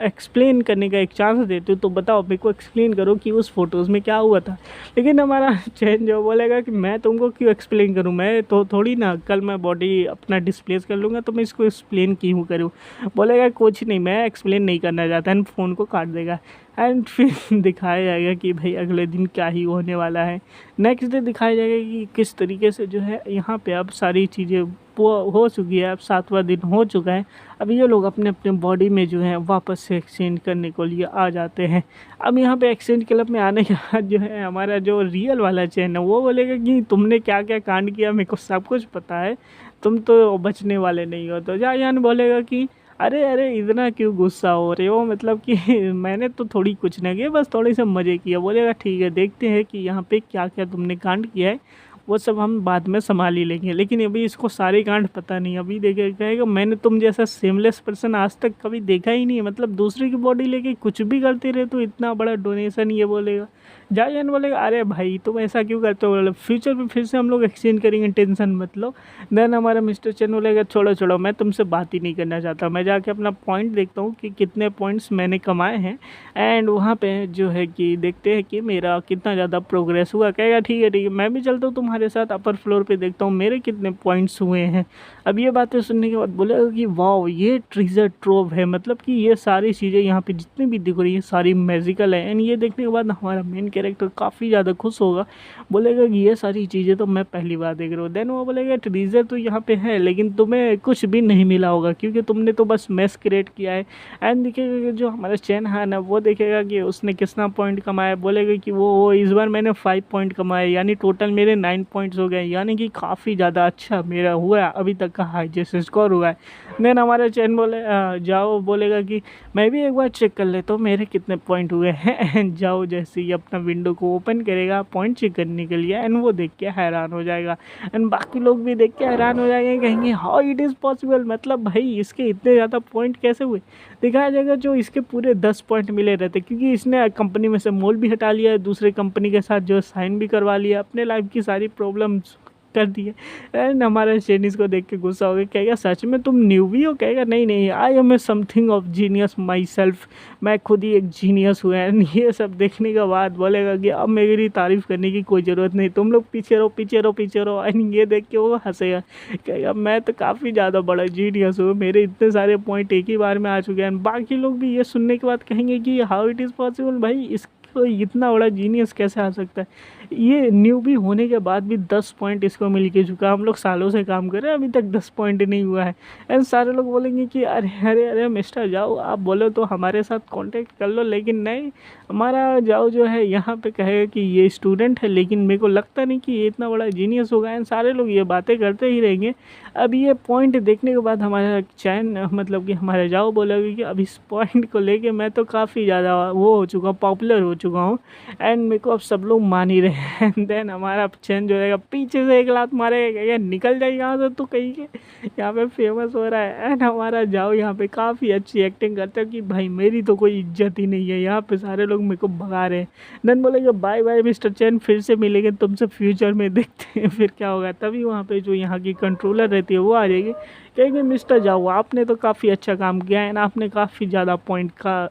एक्सप्लेन करने का एक चांस देती हूँ, तो बताओ मेरे को एक्सप्लेन करो कि उस फोटोज़ में क्या हुआ था। लेकिन हमारा चैन जो बोलेगा कि मैं तुमको क्यों एक्सप्लेन करूँ, मैं तो थोड़ी ना कल मैं बॉडी अपना डिस्प्लेस कर लूँगा तो मैं इसको एक्सप्लेन क्यों करूँ। बोलेगा कुछ नहीं मैं एक्सप्लेन नहीं करना चाहता एंड फ़ोन को काट देगा। एंड फिर दिखाया जाएगा कि भाई अगले दिन क्या ही होने वाला है। नेक्स्ट डे दिखाया जाएगा कि किस तरीके से जो है यहाँ पे अब सारी चीज़ें हो चुकी है, अब 7वां दिन हो चुका है। अब ये लोग अपने अपने बॉडी में जो है वापस से एक्सचेंज करने को लिए आ जाते हैं। अब यहाँ पे एक्सचेंज क्लब में आने के बाद जो है हमारा जो रियल वाला चैन है वो बोलेगा कि तुमने क्या क्या कांड किया मेरे को सब कुछ पता है, तुम तो बचने वाले नहीं हो। तो जायान बोलेगा कि अरे अरे इतना क्यों गुस्सा हो रहे हो, मतलब कि मैंने तो थोड़ी कुछ नहीं किया, बस थोड़े से मज़े किया। बोलेगा ठीक है देखते हैं कि यहाँ पे क्या क्या तुमने कांड किया है, वो सब हम बाद में संभाल ही लेंगे, लेकिन अभी इसको सारे कांड पता नहीं। अभी देखे कहेगा मैंने तुम जैसा सेमलेस पर्सन आज तक कभी देखा ही नहीं है, मतलब दूसरे की बॉडी लेके कुछ भी करते रहे तो इतना बड़ा डोनेशन। ये बोलेगा जायन बोलेगा अरे भाई तुम ऐसा क्यों करते हो, फ्यूचर में फिर से हम लोग एक्सचेंज करेंगे टेंशन मत लो। देन हमारा मिस्टर चैन बोलेगा छोड़ो छोड़ो मैं तुमसे बात ही नहीं करना चाहता, मैं जाके अपना पॉइंट देखता हूँ कि कितने पॉइंट्स मैंने कमाए हैं एंड वहाँ पे जो है कि देखते हैं कि मेरा कितना ज़्यादा प्रोग्रेस हुआ। कहेगा ठीक है मैं भी चलता हूँ तुम्हारे साथ अपर फ्लोर पे, देखता हूँ मेरे कितने पॉइंट्स हुए हैं। अब ये बातें सुनने के बाद बोलेगा कि वाह ये ट्रेजर ट्रोव है, मतलब कि ये सारी चीज़ें यहाँ पे जितनी भी दिख रही है सारी मैजिकल है। एंड ये देखने के बाद हमारा मेन कैरेक्टर काफ़ी ज़्यादा खुश होगा, बोलेगा कि ये सारी चीज़ें तो मैं पहली बार देख रहा हूँ। देन वो बोलेगा ट्रेजर तो यहाँ पे है लेकिन तुम्हें कुछ भी नहीं मिला होगा क्योंकि तुमने तो बस मेस क्रिएट किया है। एंड देखेगा कि जो हमारा चैन है ना वो देखेगा कि उसने कितना पॉइंट कमाया, बोलेगा कि वो इस बार मैंने 5 पॉइंट कमाए, यानी टोटल मेरे 9 पॉइंट्स हो गए, यानी कि काफ़ी ज़्यादा अच्छा मेरा हुआ है, अभी तक का हाईएस्ट स्कोर हुआ है। देन हमारा चैन जाओ बोलेगा कि मैं भी एक बार चेक कर लेता हूँ मेरे कितने पॉइंट हुए हैं। एंड जाओ जैसे ही अपना विंडो को ओपन करेगा पॉइंट चेक करने के लिए एंड वो देख के हैरान हो जाएगा एंड बाकी लोग भी देख के हैरान हो जाएंगे, कहेंगे हाउ इट इज़ पॉसिबल, मतलब भाई इसके इतने ज़्यादा पॉइंट कैसे हुए। दिखाया जाएगा जो इसके पूरे 10 पॉइंट मिले रहते क्योंकि इसने कंपनी में से मोल भी हटा लिया है, दूसरे कंपनी के साथ जो साइन भी करवा लिया, अपने लाइफ की सारी प्रॉब्लम्स कर दिए। एंड हमारा चेनिस को देख के गुस्सा हो गया, कहेगा सच में तुम न्यू भी हो, कहेगा नहीं नहीं I am a something of genius myself, मैं खुद ही एक जीनियस हुआ। एंड ये सब देखने के बाद बोलेगा कि अब मेरी तारीफ़ करने की कोई ज़रूरत नहीं, तुम लोग पीछे रहो पीछे रहो पीछे रहो। एंड ये देख के वो हंसेगा, कहेगा मैं तो काफ़ी ज़्यादा बड़ा जीनियस हूँ, मेरे इतने सारे पॉइंट एक ही बार में आ चुके हैं। बाकी लोग भी ये सुनने के बाद कहेंगे कि हाउ इट इज़ पॉसिबल, भाई इसको इतना बड़ा जीनियस कैसे आ सकता है। ये न्यू भी होने के बाद भी 10 पॉइंट इसको मिल के चुका, हम लोग सालों से काम कर रहे हैं अभी तक 10 पॉइंट नहीं हुआ है। एंड सारे लोग बोलेंगे कि अरे अरे अरे मिस्टर जाओ आप बोलो तो हमारे साथ कांटेक्ट कर लो, लेकिन नहीं, हमारा जाओ जो है यहाँ पे कहेगा कि ये स्टूडेंट है लेकिन मेरे को लगता नहीं कि ये इतना बड़ा जीनियस होगा। एंड सारे लोग ये बातें करते ही रहेंगे। अब ये पॉइंट देखने के बाद हमारा चैन मतलब कि हमारे जाओ बोलेगा कि अब इस पॉइंट को लेके मैं तो काफ़ी ज़्यादा वो हो चुका हूँ, पॉपुलर हो चुका हूँ एंड मेरे को अब सब लोग मान ही रहे एंड देन हमारा चेंज हो जाएगा, पीछे से एक लात मारेगा, ये निकल जाए यहाँ से, तो कहीं के यहाँ पे फेमस हो रहा है। एंड हमारा जाओ यहाँ पे काफ़ी अच्छी एक्टिंग करता है कि भाई मेरी तो कोई इज्जत ही नहीं है, यहाँ पे सारे लोग मेरे को भगा रहे हैं। देन बोलेंगे बाय बाय मिस्टर चैन, फिर से मिलेंगे तुमसे फ्यूचर में, देखते हैं फिर क्या होगा। तभी वहाँ पे जो यहाँ की कंट्रोलर रहती है वो आ जाएगी, कहेंगे मिस्टर जाओ आपने तो काफ़ी अच्छा काम किया है ना, आपने काफ़ी ज़्यादा पॉइंट का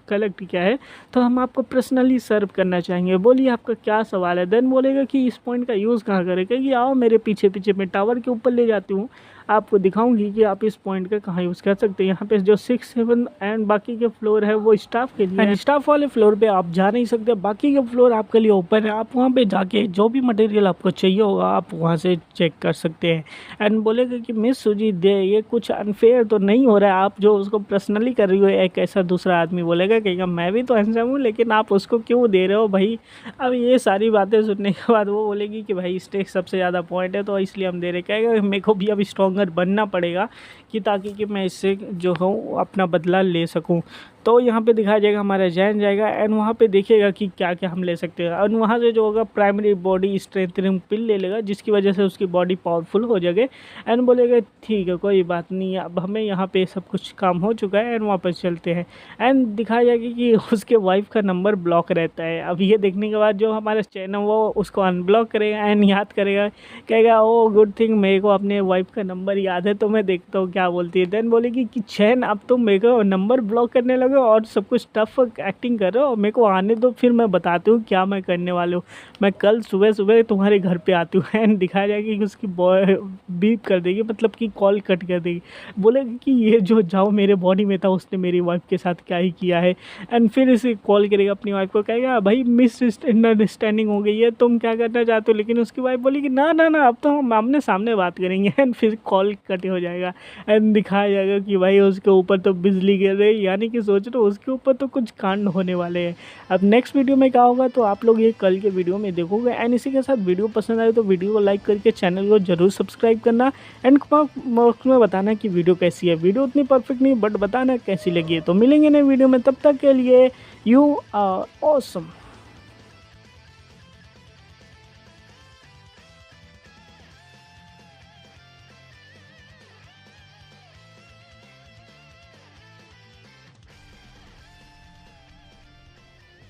कलेक्ट किया है, तो हम आपको पर्सनली सर्व करना चाहेंगे, बोलिए आपका क्या सवाल है। देन बोलेगा कि इस पॉइंट का यूज़ कहाँ करें, कहेंगे आओ मेरे पीछे पीछे, मैं टावर के ऊपर ले जाती हूँ, आपको दिखाऊंगी कि आप इस पॉइंट का कहाँ यूज़ कर सकते हैं। यहाँ पे जो 6, 7 एंड बाकी के फ्लोर है वो स्टाफ के लिए, स्टाफ वाले फ्लोर पे आप जा नहीं सकते, बाकी के फ्लोर आपके लिए ओपन है, आप वहाँ पे जाके जो भी मटेरियल आपको चाहिए होगा आप वहाँ से चेक कर सकते हैं। एंड बोलेगा कि मिस सुजी दे, ये कुछ अनफेयर तो नहीं हो रहा है, आप जो उसको पर्सनली कर रही हो। एक ऐसा दूसरा आदमी बोलेगा कहेगा मैं भी तो हैंडसम हूँ, लेकिन आप उसको क्यों दे रहे हो भाई। अब ये सारी बातें सुनने के बाद वो बोलेगी कि भाई स्टेक सबसे ज़्यादा पॉइंट है तो इसलिए हम दे रहे। कहेगा मेरे को भी अब स्ट्रॉन्गर बनना पड़ेगा कि ताकि कि मैं इससे जो हूँ अपना बदला ले सकूँ। तो यहाँ पे दिखाया जाएगा हमारा जैन जाएगा एंड वहाँ पे देखिएगा कि क्या क्या हम ले सकते हैं। और वहाँ से जो होगा प्राइमरी बॉडी स्ट्रेंथनिंग पिल ले लेगा, जिसकी वजह से उसकी बॉडी पावरफुल हो जाएगी। एंड बोलेगा ठीक है कोई बात नहीं है, अब हमें यहाँ पे सब कुछ काम हो चुका है एंड वापस चलते हैं। एंड दिखाया जाएगा कि उसके वाइफ का नंबर ब्लॉक रहता है। अब ये देखने के बाद जो हमारा चैनल वो उसको अनब्लॉक करेगा एंड याद करेगा, कहेगा ओ गुड थिंग मेरे को अपने वाइफ का नंबर याद है, तो मैं देखता हूँ क्या बोलती है। देन बोलेगी कि चैन अब तुम मेरे को नंबर ब्लॉक करने लगे और सब कुछ टफ एक्टिंग कर रहे हो, मेरे को आने दो फिर मैं बताती हूँ क्या मैं करने वाला हूँ, मैं कल सुबह सुबह तुम्हारे घर पे आती हूँ। एंड दिखाया जाएगा कि उसकी बीप कर देगी, मतलब कि कॉल कट कर देगी, बोलेगी कि ये जो जाओ मेरे बॉडी में था उसने मेरी वाइफ के साथ क्या ही किया है। एंड फिर इसे कॉल करेगा अपनी वाइफ को, कहेगा भाई मिस अंडरस्टैंडिंग हो गई है, तुम क्या करना चाहते हो। लेकिन उसकी वाइफ बोलेगी ना ना ना अब तो हम आमने सामने बात करेंगे। एंड फिर कॉल कट हो जाएगा एंड दिखाया जाएगा कि भाई उसके ऊपर तो बिजली गिर रही, यानी कि सोच रहे हो उसके ऊपर तो कुछ कांड होने वाले हैं। अब नेक्स्ट वीडियो में क्या होगा तो आप लोग ये कल के वीडियो में देखोगे। एंड इसी के साथ वीडियो पसंद आए तो वीडियो को लाइक करके चैनल को जरूर सब्सक्राइब करना एंड बॉक्स में बताना कि वीडियो कैसी है। वीडियो उतनी परफेक्ट नहीं बट बताना कैसी लगी है। तो मिलेंगे नए वीडियो में, तब तक के लिए यू आर ऑसम।